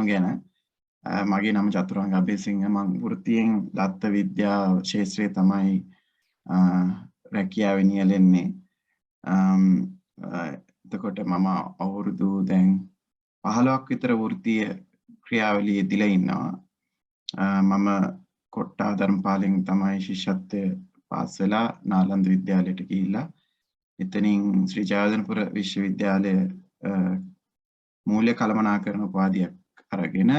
ගැන මගේ නම චතුරංග අබේසිංහ මම වෘත්තියෙන් දත්ත විද්‍යාව ශාස්ත්‍රයේ තමයි රැකියාවේ නියැලෙන්නේ. එතකොට මම අවුරුදු දැන් 15ක් විතර වෘත්තීය ක්‍රියාවලියේ යෙදලා ඉන්නවා. මම කොට්ටා ධර්මපාලෙන් තමයි ශිෂ්‍යත්වය පාස් වෙලා නාලන්ද විද්‍යාලයට ගිහිල්ලා එතනින් ශ්‍රී ජයවර්ධනපුර විශ්වවිද්‍යාලය මූල්‍ය කළමනාකරණ උපාධියක් අරගෙන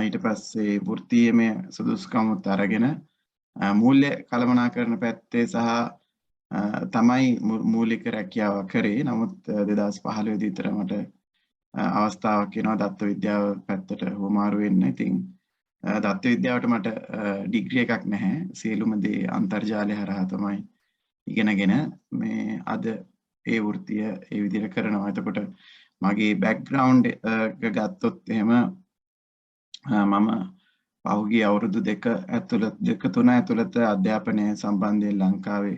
ඊට පස්සේ වෘත්තීයමය සුදුසුකමුත් අරගෙන මූල්‍ය කළමනාකරණ පැත්තේ සහ තමයි මූලික රැකියාව කරේ. නමුත් 2015 දී විතර මට අවස්ථාවක් එනවා දත්ත විද්‍යාව පැත්තට හුවමාරු වෙන්න. ඉතින් දත්ත විද්‍යාවට මට ඩිග්‍රී එකක් නැහැ. සියලුම දේ අන්තර්ජාලය හරහා තමයි ඉගෙනගෙන මේ අද ඒ වෘත්තිය ඒ විදිහට කරනවා. එතකොට මගේ බෑග්ග්‍රවුන්ඩ් එක ගත්තොත් එහෙම මම පහුගිය අවුරුදු දෙක තුන ඇතුළත අධ්‍යාපනය සම්බන්ධයෙන් ලංකාවේ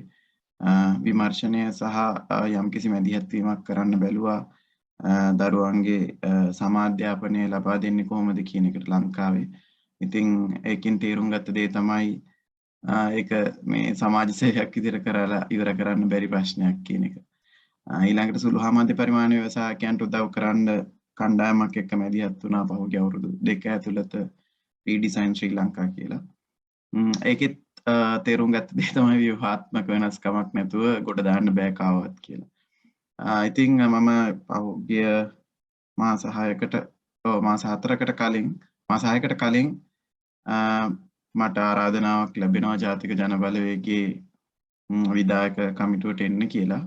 විමර්ශනය සහ යම්කිසි මැදිහත් වීමක් කරන්න බැලුවා. දරුවන්ගේ සමාධ්‍යාපනය ලබා දෙන්නේ කොහොමද කියන එකට ලංකාවේ. ඉතින් ඒකෙන් තේරුම් ගත්ත දේ තමයි ඒක මේ සමාජ සේවයක් විදිහට කරලා ඉවර කරන්න බැරි ප්‍රශ්නයක් කියන එක. ඊළඟට සුළු හා මධ්‍ය පරිමාණ ව්‍යවසායකයන්ට උදව් කරන්න කණ්ඩායමක් එක්ක මැදිහත් වුණා පහුගිය අවුරුදු දෙක ඇතුළත රීඩිසයින් ශ්‍රී ලංකා කියලා. ඒකෙත් තේරුම් ගත්ත දේ තමයි ව්‍යුහාත්මක වෙනස්කමක් නැතුව ගොඩ දාන්න බෑ කාවත් කියලා. ඉතින් මම පහුගිය මාස 4කට කලින් මට ආරාධනාවක් ලැබෙනවා ජාතික ජනබලවේගයේ විධායක කමිටුවට එන්න කියලා.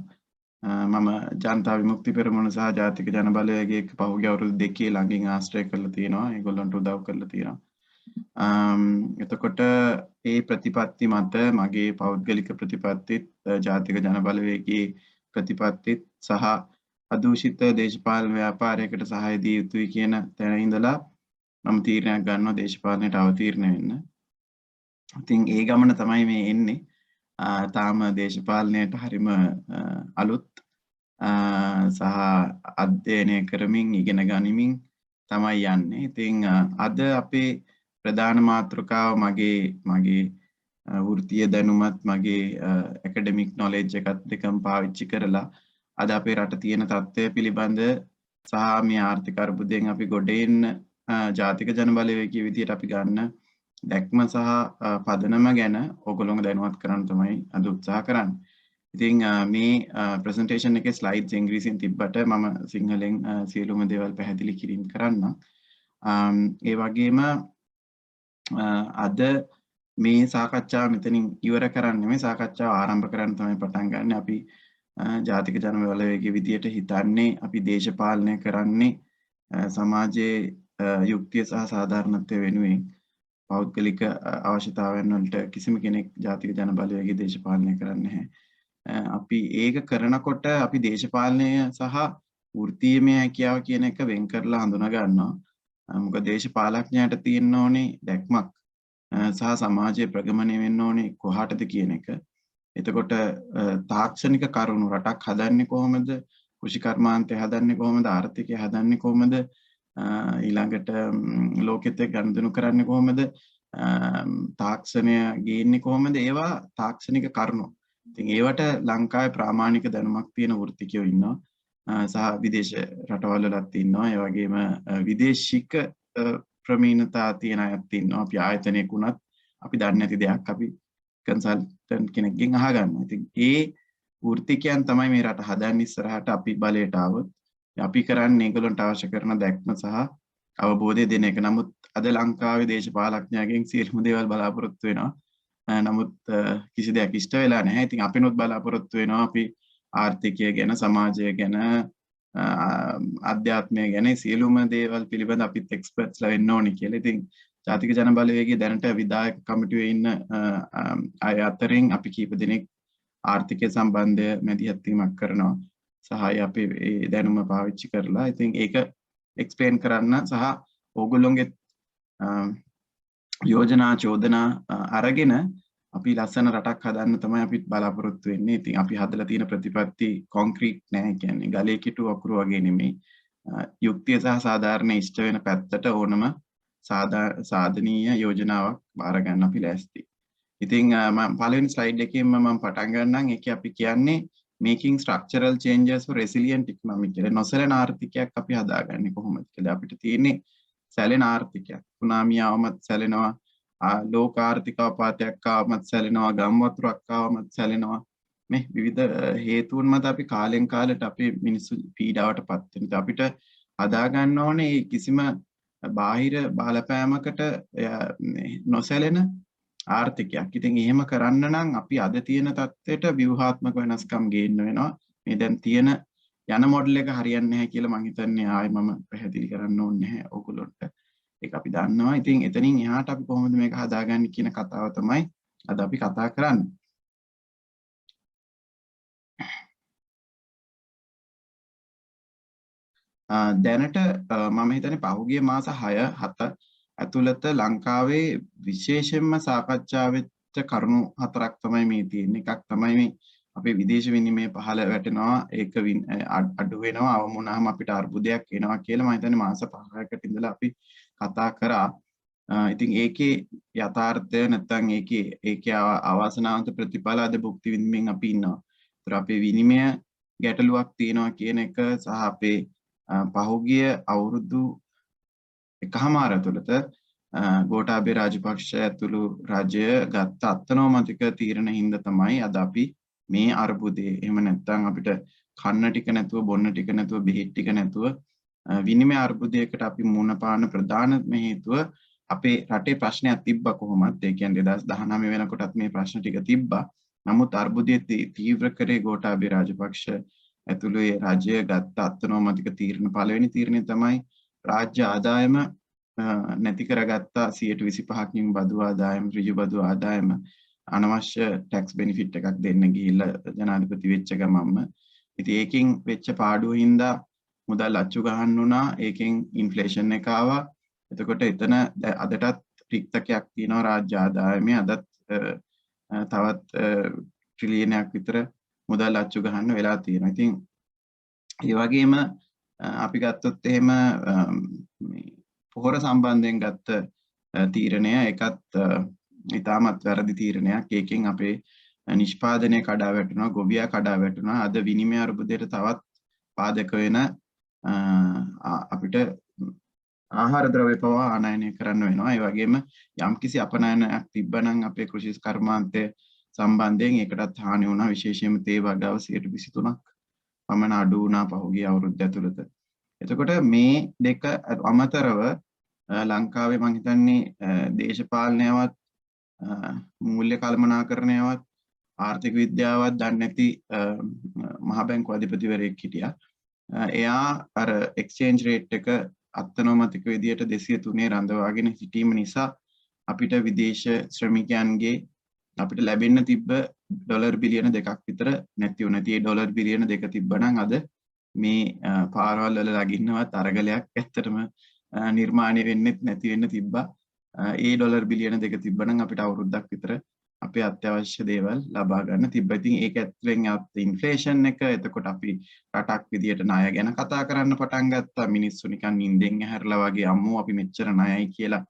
මම ජනතා විමුක්ති පෙරමුණ සහ ජාතික ජනබලවේගයේ පහුගිය අවුරුදු දෙකේ ළඟින් ආශ්‍රය කරලා තියෙනවා. ඒගොල්ලන්ට උදව් කරලා තියෙනවා. එතකොට ඒ ප්‍රතිපත්ති මත මගේ පෞද්ගලික ප්‍රතිපත්තිත් ජාතික ජනබලවේගයේ ප්‍රතිපත්තිත් සහ අදූෂිත දේශපාලන ව්‍යාපාරයකට සහාය දිය යුතුයි කියන තැන ඉඳලා මම තීරණයක් ගන්නවා දේශපාලනයට අවතීර්ණ වෙන්න. ඉතින් ඒ ගමන තමයි මේ එන්නේ. තාම දේශපාලනයට හරිම අලුත් සහ අධ්‍යයනය කරමින් ඉගෙන ගනිමින් තමයි යන්නේ. ඉතින් අද අපේ ප්‍රධාන මාතෘකාව මගේ වෘත්තීය දැනුමත් මගේ ඇකඩමික් නොලෙජ් එකත් දෙකම පාවිච්චි කරලා අද අපේ රට තියෙන තත්ත්වය පිළිබඳ සහ මේ ආර්ථික අර්බුදයෙන් අපි ගොඩ එන්න ජාතික ජනබලවේගයේ විදියට අපි ගන්න දැක්ම සහ පදනම ගැන ඔයගොල්ලෝම දැනුවත් කරන්න තමයි අද උත්සාහ කරන්නේ. ඉතින් මේ ප්‍රසන්ටේෂන් එකේ ස්ලයිඩ්ස් ඉංග්‍රීසියෙන් තිබ්බට මම සිංහලෙන් සියලුම දේවල් පැහැදිලි කිරීම කරන්නම්. ඒ වගේම අද මේ සාකච්ඡාව මෙතනින් ඉවර කරන්නේ මේ සාකච්ඡාව ආරම්භ කරන්න තමයි පටන් ගන්න. අපි ජාතික ජනබලවේගයේ විදියට හිතන්නේ අපි දේශපාලනය කරන්නේ සමාජයේ යුක්තිය සහ සාධාරණත්වය වෙනුවෙන් පෞද්ගලික අවශ්‍යතාවයන් වලට කිසිම කෙනෙක් ජාතික ජනබලවේගයේ දේශපාලනය කරන්නේ නැහැ. අපි ඒක කරනකොට අපි දේශපාලනය සහ වෘත්තීයමය හැකියාව කියන එක වෙන් කරලා හඳුනා ගන්නවා. මොකද දේශපාලඥයාට තියෙන්න ඕනේ දැක්මක් සහ සමාජයේ ප්‍රගමණය වෙන්න ඕනේ කොහාටද කියන එක. එතකොට තාක්ෂණික කරුණු රටක් හදන්නේ කොහොමද? කෘෂිකර්මාන්තය හදන්නේ කොහොමද? ආර්ථිකය හදන්නේ කොහොමද? ඊළඟට ලෝකෙත් එක්ක ගනුදෙනු කරන්නේ කොහොමද? තාක්ෂණය ගේන්නේ කොහොමද? ඒවා තාක්ෂණික කරුණු. ඉතින් ඒවට ලංකාවේ ප්‍රාමාණික දැනුමක් තියෙන වෘත්තිකයෝ ඉන්නවා. සහ විදේශ රටවල් වලත් ඉන්නවා. ඒ වගේම විදේශික ප්‍රවීණතා තියෙන අයත් ඉන්නවා. අපි ආයතනයක උනත් අපි දන්නේ නැති දෙයක් අපි කන්සල්ටන්ට් කෙනෙක්ගෙන් අහගන්නවා. ඉතින් ඒ වෘත්තිකයන් තමයි මේ රට හදන්නේ ඉස්සරහට අපි බලයට ආවොත්. අපි කරන්නේ ඒගොල්ලන්ට අවශ්‍ය කරන දැක්ම සහ අවබෝධය දෙන එක. නමුත් අද ලංකාවේ දේශපාලඥයන්ගෙන් සියලුම දේවල් බලාපොරොත්තු වෙනවා. නමුත් කිසි දෙයක් ඉෂ්ට වෙලා නැහැ. ඉතින් අපිනොත් බලාපොරොත්තු වෙනවා අපි ආර්ථිකය ගැන, සමාජය ගැන, අධ්‍යාත්මය ගැන සියලුම දේවල් පිළිබඳ අපිත් එක්ස්පර්ට්ස්ලා වෙන්න ඕනේ කියලා. ඉතින් ජාතික ජනබලවේගයේ දැනට විධායක කමිටුවේ ඉන්න අය අතරින් අපි කීප දෙනෙක් ආර්ථිකය සම්බන්ධ මැදිහත් වීමක් කරනවා. සහාය අපි ඒ දැනුම පාවිච්චි කරලා. ඉතින් ඒක එක්ස්ප්ලেইন කරන්න සහ ඕගොල්ලොන්ගේ යෝජනා චෝදනා අරගෙන අපි ලස්සන රටක් හදන්න තමයි අපි බලාපොරොත්තු වෙන්නේ. ඉතින් අපි හදලා තියෙන ප්‍රතිපත්ති කොන්ක්‍රීට් නෑ, කියන්නේ ගලේ කිටු අකුරු වගේ නෙමෙයි. යුක්තිය සහ සාධාරණ ඉෂ්ට වෙන පැත්තට ඕනම සාධනීය යෝජනාවක් බාර ගන්න අපි ලෑස්ති. ඉතින් මම පළවෙනි ස්ලයිඩ් එකෙන්ම මම පටන් ගන්නම්. ඒකේ අපි කියන්නේ making structural changes for resilient economy කියලා. නොසැලෙන ආර්ථිකයක් අපි හදාගන්නේ කොහොමද කියලා. අපිට තියෙන්නේ සැලෙන ආර්ථිකයක්. සුනාමිය ආවමත් සැලෙනවා. ලෝක ආර්ථික අපාතයක් ආවමත් සැලෙනවා. ගම් වතුරක් ආවමත් සැලෙනවා. මේ විවිධ හේතුන් මත අපි කාලෙන් කාලට අපේ මිනිස්සු පීඩාවටපත් වෙනවා. අපිට හදා ගන්න ඕනේ කිසිම බාහිර බලපෑමකට නොසැලෙන ආර්ථිකයක්. ඉතින් එහෙම කරන්න නම් අපි අද තියෙන තත්ත්වයට ව්‍යුහාත්මක වෙනස්කම් ගේන්න වෙනවා. මේ දැන් තියෙන යන මොඩල් එක හරියන්නේ නැහැ කියලා මම හිතන්නේ ආයෙ මම පැහැදිලි කරන්න ඕනේ නැහැ ඕගොල්ලොන්ට. ඒක අපි දන්නවා. ඉතින් එතනින් එහාට අපි කොහොමද මේක හදාගන්නේ කියන කතාව තමයි අද අපි කතා කරන්නේ. දැනට මම හිතන්නේ පහුගිය මාස 6-7 ඇතුළත ලංකාවේ විශේෂයෙන්ම සාකච්ඡා වෙච්ච කරුණු 4ක් තමයි මේ තියෙන්නේ. එකක් තමයි මේ අපේ විදේශ විනිමය පහළ වැටෙනවා. ඒක අඩු වෙනවා. අවම වුණාම අපිට අර්බුදයක් එනවා කියලා මම හිතන්නේ මාස 5කට ඉඳලා අපි කතා කරා. ඉතින් ඒකේ යථාර්ථය නැත්නම් ඒකේ අවාසනාවන්ත ප්‍රතිඵල අද භුක්ති විඳින්මින් අපි ඉන්නවා. ඒතර අපේ විනිමය ගැටලුවක් තියෙනවා කියන එක සහ අපේ පහුගිය අවුරුදු එකහමාර ඇතුළත ගෝඨාභය රාජපක්ෂ ඇතුළු රජය ගත්ත අත්නෝමතික තීරණ හින්දා තමයි අද අපි මේ අර්බුදේ එහෙම නැත්නම් අපිට කන්න ටික නැතුව බොන්න ටික නැතුව බෙහෙත් ටික නැතුව විනිමය අර්බුදයකට අපි මුහුණ පාන ප්‍රධානම හේතුව අපේ රටේ ප්‍රශ්නයක් තිබ්බා කොහොමද? ඒ කියන්නේ 2019 වෙනකොටත් මේ ප්‍රශ්න ටික තිබ්බා. නමුත් අර්බුදයේ තීව්‍ර කරේ ගෝඨාභය රාජපක්ෂ ඇතුළු ඒ රජය ගත්ත අත්නෝමතික තීරණ. පළවෙනි තීරණය තමයි රාජ්‍ය ආදායම නැති කරගත්තා 25%කින් බදු ආදායම ඍජු බදු ආදායම අනවශ්‍ය ටැක්ස් බෙනිෆිට් එකක් දෙන්න ගිහිල්ලා ජනාධිපති වෙච්ච ගමන්ම ඉතින් ඒකෙන් වෙච්ච පාඩුව හින්දා මුදල් අච්චු ගහන්න වුණා. ඒකෙන් ඉන්ෆ්ලේෂන් එක ආවා. එතකොට එතන අදටත් රික්තකයක් තියෙනවා රාජ්‍ය ආදායමේ. අදත් තවත් ට්‍රිලියනයක් විතර මුදල් අච්චු ගහන්න වෙලා තියෙනවා. ඉතින් ඒ වගේම අපි ගත්තොත් එහෙම පොහොර සම්බන්ධයෙන් ගත්ත තීරණය ඒකත් ඉතාමත් වැරදි තීරණයක්. ඒකෙන් අපේ නිෂ්පාදනය කඩා වැටුණා, ගොවියා කඩා වැටුණා. අද විනිමය අර්බුදයට තවත් පාදක වෙන අපිට ආහාර ද්‍රව්‍ය පවා ආනයනය කරන්න වෙනවා. ඒ වගේම යම්කිසි අපනයනයක් තිබ්බනම් අපේ කෘෂි කර්මාන්තය සම්බන්ධයෙන් ඒකටත් හානි වුණා. විශේෂයෙන්ම තේ වගාව 23%ක් පමණ අඩු වුණා පහුගිය අවුරුද්ද ඇතුළත. එතකොට මේ දෙක අමතරව ලංකාවේ මම හිතන්නේ දේශපාලනයවත් මූල්‍ය කළමනාකරණයවත් ආර්ථික විද්‍යාවත් දන්නේ නැති මහ බැංකු අධිපතිවරයෙක් හිටියා. එයා අර එක්ස්චේන්ජ් රේට් එක අත්නෝමතික විදියට 203 රඳවාගෙන සිටීම නිසා අපිට විදේශ ශ්‍රමිකයන්ගේ අපිට ලැබෙන්න තිබ්බ ඩොලර් බිලියන 2ක් විතර නැති වුණා. ඒ ඩොලර් බිලියන 2 තිබ්බනම් අද මේ පාරවල් වල ලගින්නවත් අරගලයක් ඇත්තටම නිර්මාණය වෙන්නේ නැති වෙන්න තිබ්බා. ඒ ඩොලර් බිලියන 2 තිබ්බනම් අපිට අවුරුද්දක් විතර අපේ අත්‍යවශ්‍ය දේවල් ලබා ගන්න තිබ්බා. ඉතින් ඒක ඇතුලෙන් ඉන්ෆ්ලේෂන් එක එතකොට අපි රටක් විදියට ණය ගැන කතා කරන්න පටන් ගත්තා. මිනිස්සු නිකන් නිින්දෙන් ඇහැරලා වගේ අම්මෝ අපි මෙච්චර ණයයි කියලා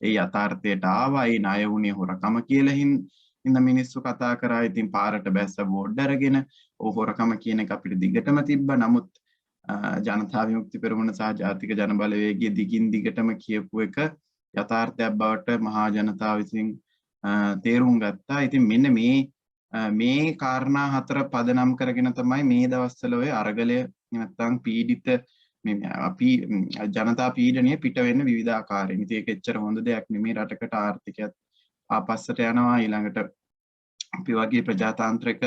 ඒ යථාර්ථයට ආවා. ඒ ණය වුණේ හොරකම කියලා හින්දා මිනිස්සු කතා කරා. ඉතින් පාරට බැස්ස බෝඩ් අරගෙන හොරකම කියන එක අපිට දිගටම තිබ්බා. නමුත් ජනතා විමුක්ති පෙරමුණ සහ ජාතික ජනබලවේගයේ දිගින් දිගටම කියපු එක යථාර්ථයක් බවට මහා ජනතාව විසින් තේරුම් ගත්තා. ඉතින් මෙන්න මේ කාරණා හතර පදනම් කරගෙන තමයි මේ දවස්වල ඔය අරගලය නැත්තම් පීඩිත අපි ජනතා පීඩනය පිට වෙන්න විවිධාකාරයෙන්. ඉතින් ඒක එච්චර හොඳ දෙයක් නෙමෙයි. රටකට ආර්ථිකයත් ආපස්සට යනවා. ඊළඟට අපි වගේ ප්‍රජාතාන්ත්‍රික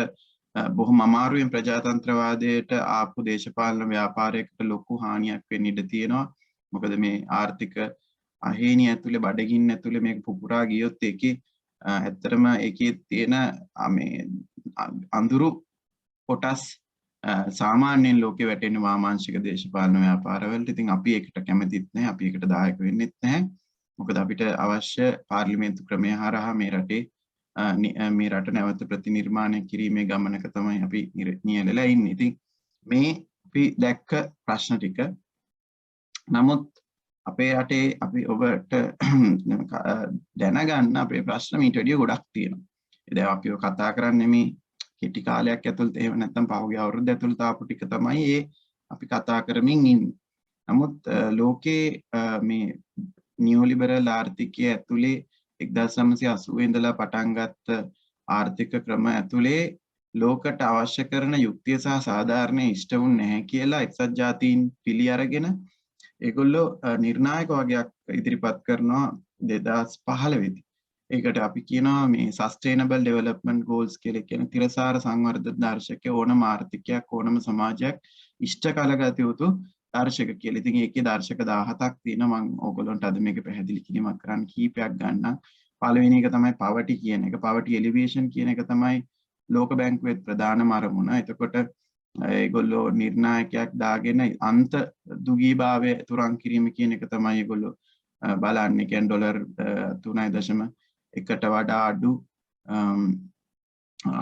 බොහොම අමාරුවෙන් ප්‍රජාතන්ත්‍රවාදයට ආපු දේශපාලන ව්‍යාපාරයකට ලොකු හානියක් වෙන්න ඉඩ තියෙනවා. මොකද මේ ආර්ථික අහේනිය ඇතුලේ බඩගින්න ඇතුලේ මේක පුපුරා ගියොත් ඒකේ ඇත්තටම ඒකේ තියෙන මේ අඳුරු කොටස් සාමාන්‍යයෙන් ලෝකේ වැටෙන වාමාංශික දේශපාලන ව්‍යාපාරවලට. ඉතින් අපි ඒකට කැමතිත් නැහැ. අපි ඒකට දායක වෙන්නෙත් නැහැ. මොකද අපිට අවශ්‍ය පාර්ලිමේන්තු ක්‍රමය හරහා මේ රටේ මේ රට නැවත ප්‍රතිනිර්මාණය කිරීමේ ගමනක තමයි අපි නියැලලා ඉන්නේ. ඉතින් මේ අපි දැක්ක ප්‍රශ්න ටික නමුත් අපේ රටේ අපි ඔබට දැනගන්න අපේ ප්‍රශ්න මීට වැඩිය ගොඩක් තියෙනවා. දැන් අපි ඔය කතා කරන්නේ මේ කෙටි කාලයක් ඇතුළත එහෙම නැත්නම් පහුගිය අවුරුද්ද ඇතුළත ආපු ටික තමයි අපි කතා කරමින් ඉන්නේ. නමුත් ලෝකේ මේ නියෝලිබරල් ආර්ථිකය ඇතුලේ 1980 ඉඳලා පටන් ගත්ත ආර්ථික ක්‍රම ඇතුලේ ලෝකට අවශ්‍ය කරන යුක්තිය සහ සාධාරණය ඉෂ්ට වුනේ නැහැ කියලා එක්සත් ජාතීන් පිළි අරගෙන ඒගොල්ලෝ නිර්ණායක වගයක් ඉදිරිපත් කරනවා 2015 දී. ඒකට අපි කියනවා මේ සස්ටේනබල් ඩෙවලොප්මන්ට් ගෝල්ස් කියලා කියන තිරසාර සංවර්ධන දර්ශකයේ ඕනම ආර්ථිකයක් ඕනම සමාජයක් ඉෂ්ට කළගත යුතු දර්ශක කියලා. ඉතින් ඒකේ දර්ශක 17ක් තියෙනවා. මම ඕගොල්ලන්ට අද මේක පැහැදිලි කිරීමක් කරන්න කීපයක් ගන්නම්. පළවෙනි එක තමයි poverty කියන එක. poverty elevation කියන එක තමයි ලෝක බැංකුවේ ප්‍රධානම අරමුණ. එතකොට ඒගොල්ලෝ නිර්ණායකයක් දාගෙන අන්ත දුගීභාවය තුරන් කිරීම කියන එක තමයි ඒගොල්ලෝ බලන්නේ. කියන්නේ ඩොලර් 3.1ට වඩා අඩු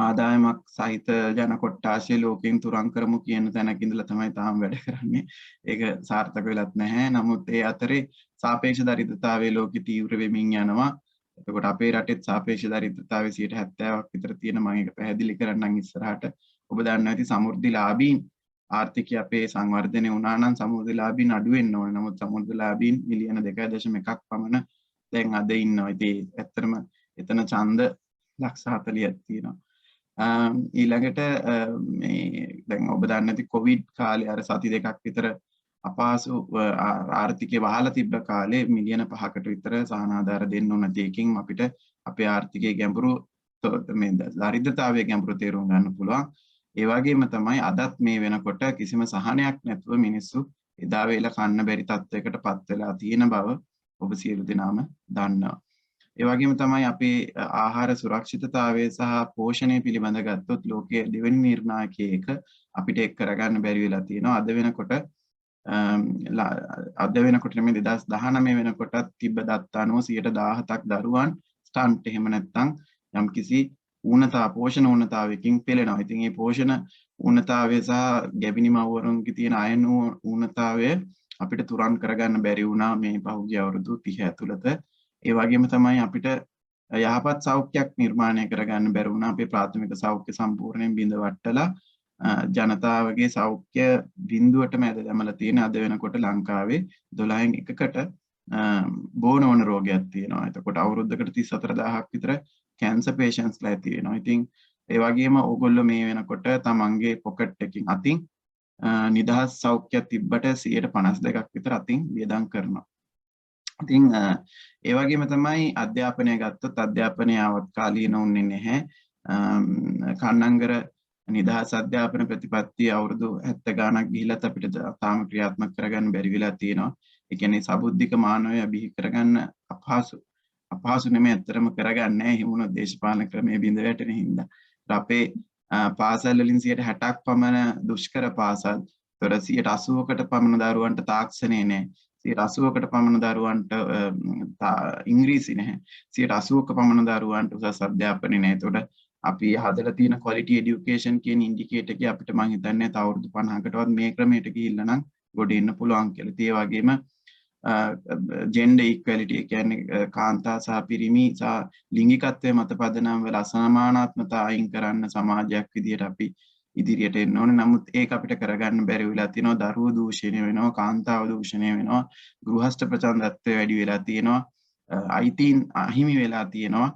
ආදායමක් සහිත ජන කොට්ටාශය ලෝකයෙන් තුරන් කරමු කියන තැනක ඉඳලා තමයි තාම වැඩ කරන්නේ. ඒක සාර්ථක වෙලත් නැහැ. නමුත් ඒ අතරේ සාපේක්ෂ දරිද්‍රතාවයේ ලෝකෙ තීව්‍ර වෙමින් යනවා. එතකොට අපේ රටෙත් සාපේක්ෂ දරිද්‍රතාවය 70%ක් විතර තියෙන. මම ඒක පැහැදිලි කරන්නම් ඉස්සරහට. ඔබ දන්නවා ඇති සමෘද්ධිලාභීන් ආර්ථිකය අපේ සංවර්ධනය වුණා නම් සමෘද්ධිලාභීන් අඩු වෙන්න ඕන. නමුත් සමෘද්ධිලාභීන් මිලියන 2.1ක් පමණ දැන් අද ඉන්නවා. ඉතින් ඇත්තටම එතන ඡන්ද ලක්ෂ 40ක් තියෙනවා. ඊළඟට මේ දැන් ඔබ දන්නේ නැති කොවිඩ් කාලේ අර සති දෙකක් විතර අපහසු ආර්ථිකය වහලා තිබ්බ කාලේ මිලියන 5කට විතර සහනාධාර දෙන්න ඕන දෙයකින් අපිට අපේ ආර්ථිකයේ ගැඹුරු මේ දරිද්‍රතාවයේ ගැඹුරු තේරුම් ගන්න පුළුවන්. ඒ වගේම තමයි අදත් මේ වෙනකොට කිසිම සහනයක් නැතුව මිනිස්සු එදා වේල කන්න බැරි තත්යකටපත් වෙලා තියෙන බව ඔබ සියලු දෙනාම දන්නවා. ඒ වගේම තමයි අපේ ආහාර සුරක්ෂිතතාවය සහ පෝෂණය පිළිබඳ ගත්තොත් ලෝකයේ දෙවෙනි නිර්ණායකයක අපිට එක් කරගන්න බැරි වෙලා තියෙනවා. අද වෙනකොට නෙමෙයි 2019 වෙනකොටත් තිබ්බ දත්ත අනුව 17%ක් දරුවන් ස්ටන්ට් එහෙම නැත්නම් යම්කිසි පෝෂණ ඌනතාවයකින් පෙළෙනවා. ඉතින් මේ පෝෂණ ඌනතාවය සහ ගැබිනි මව්වරුන්ගේ තියෙන අයන ඌනතාවය අපිට තුරන් කරගන්න බැරි වුණා මේ පහුගිය අවුරුදු 30 ඇතුළත. ඒ වගේම තමයි අපිට යහපත් සෞඛ්‍යයක් නිර්මාණය කරගන්න බැරි වුණා. අපේ ප්‍රාථමික සෞඛ්‍ය සම්පූර්ණයෙන් බිඳ වට්ටලා ජනතාවගේ සෞඛ්‍ය බිඳුවටම ඇද දැමලා තියෙන. අද වෙනකොට ලංකාවේ 12න් එකකට බෝන වන රෝගයක් තියෙනවා. එතකොට අවුරුද්දකට 34000ක් විතර කැන්සර් පේෂන්ට්ස්ලා ඇති වෙනවා. ඉතින් ඒ වගේම ඕගොල්ලෝ මේ වෙනකොට තමන්ගේ පොකට් එකකින් අතින් නිදහස් සෞඛ්‍යයක් තිබ්බට 52ක් විතර අතින් වියදම් කරනවා. ඉතින් ඒ වගේම තමයි අධ්‍යාපනය ගත්තොත් අධ්‍යාපනය අවත්කාලීන වුණේ නැහැ. කන්නංගර නිදහස් අධ්‍යාපන ප්‍රතිපත්තිය අවුරුදු 70 ගාණක් ගිහිලත් අපිට තාම ක්‍රියාත්මක කරගන්න බැරි වෙලා තියෙනවා. ඒ කියන්නේ සබුද්ධික මානවය බිහි කරගන්න අපහසු නෙමෙයි, ඇත්තටම කරගන්නේ නැහැ. හිමුණු දේශපාලන ක්‍රමයේ බිඳ වැටෙන හින්දා. අපේ පාසල් වලින් 60%ක් පමණ දුෂ්කර පාසල්. තොර 80%කට පමණ දරුවන්ට තාක්ෂණය නැහැ. 80%කට පමණ දරුවන්ට ඉංග්‍රීසි නැහැ. 80%ක පමණ දරුවන්ට උසස් අධ්‍යාපනය නැහැ. එතකොට අපි හදලා තියෙන quality education කියන ඉන්ඩිකේටර් එක අපිට මම හිතන්නේ තව අවුරුදු 50කටවත් මේ ක්‍රමයට ගිහිල්ලා නම් ගොඩ එන්න පුළුවන් කියලා. ඒ වගේම gender equality කියන්නේ කාන්තා සහ පිරිමි සහ ලිංගිකත්වයේ මත පදනම් වල අසමානාත්මතා අයින් කරන්න සමාජයක් විදියට අපි ඉදිරියට එන්න ඕනේ. නමුත් ඒක අපිට කරගන්න බැරි වෙලා තියෙනවා. දරුවෝ දූෂණය වෙනවා, කාන්තාව දූෂණය වෙනවා, ගෘහස්ත ප්‍රචණ්ඩත්වය වැඩි වෙලා තියෙනවා, අයිතීන් අහිමි වෙලා තියෙනවා.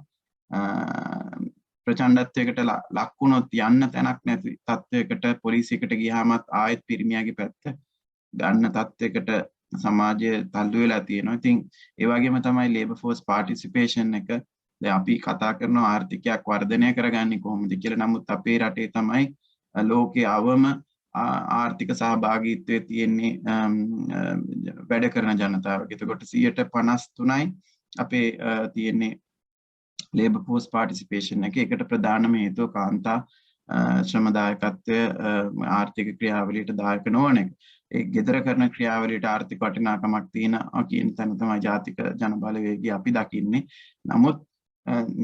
ප්‍රචණ්ඩත්වයකට ලක් වුණොත් යන්න තැනක් නැති තත්වයකට පොලිසියකට ගියාමත් ආයෙත් පිරිමියාගේ පැත්ත ගන්න තත්වයකට සමාජය තල්ලු වෙලා තියෙනවා. ඉතින් ඒ වගේම තමයි labor force participation එක. දැන් අපි කතා කරන ආර්ථිකයක් වර්ධනය කරගන්නේ කොහොමද කියලා. නමුත් අපේ රටේ තමයි ලෝකයේ අවම ආර්ථික සහභාගීත්වයේ තියෙන්නේ වැඩ කරන ජනතාවගේ. එතකොට 53%යි අපේ තියෙන්නේ labor force participation එක. ඒකට ප්‍රධානම හේතුව කාන්තා ශ්‍රම දායකත්වය ආර්ථික ක්‍රියාවලියට දායක නොවන එක. ඒ ගෙදර කරන ක්‍රියාවලියට ආර්ථික වටිනාකමක් තියෙනවා කියන තැන තමයි ජාතික ජනබලවේගය අපි දකින්නේ. නමුත්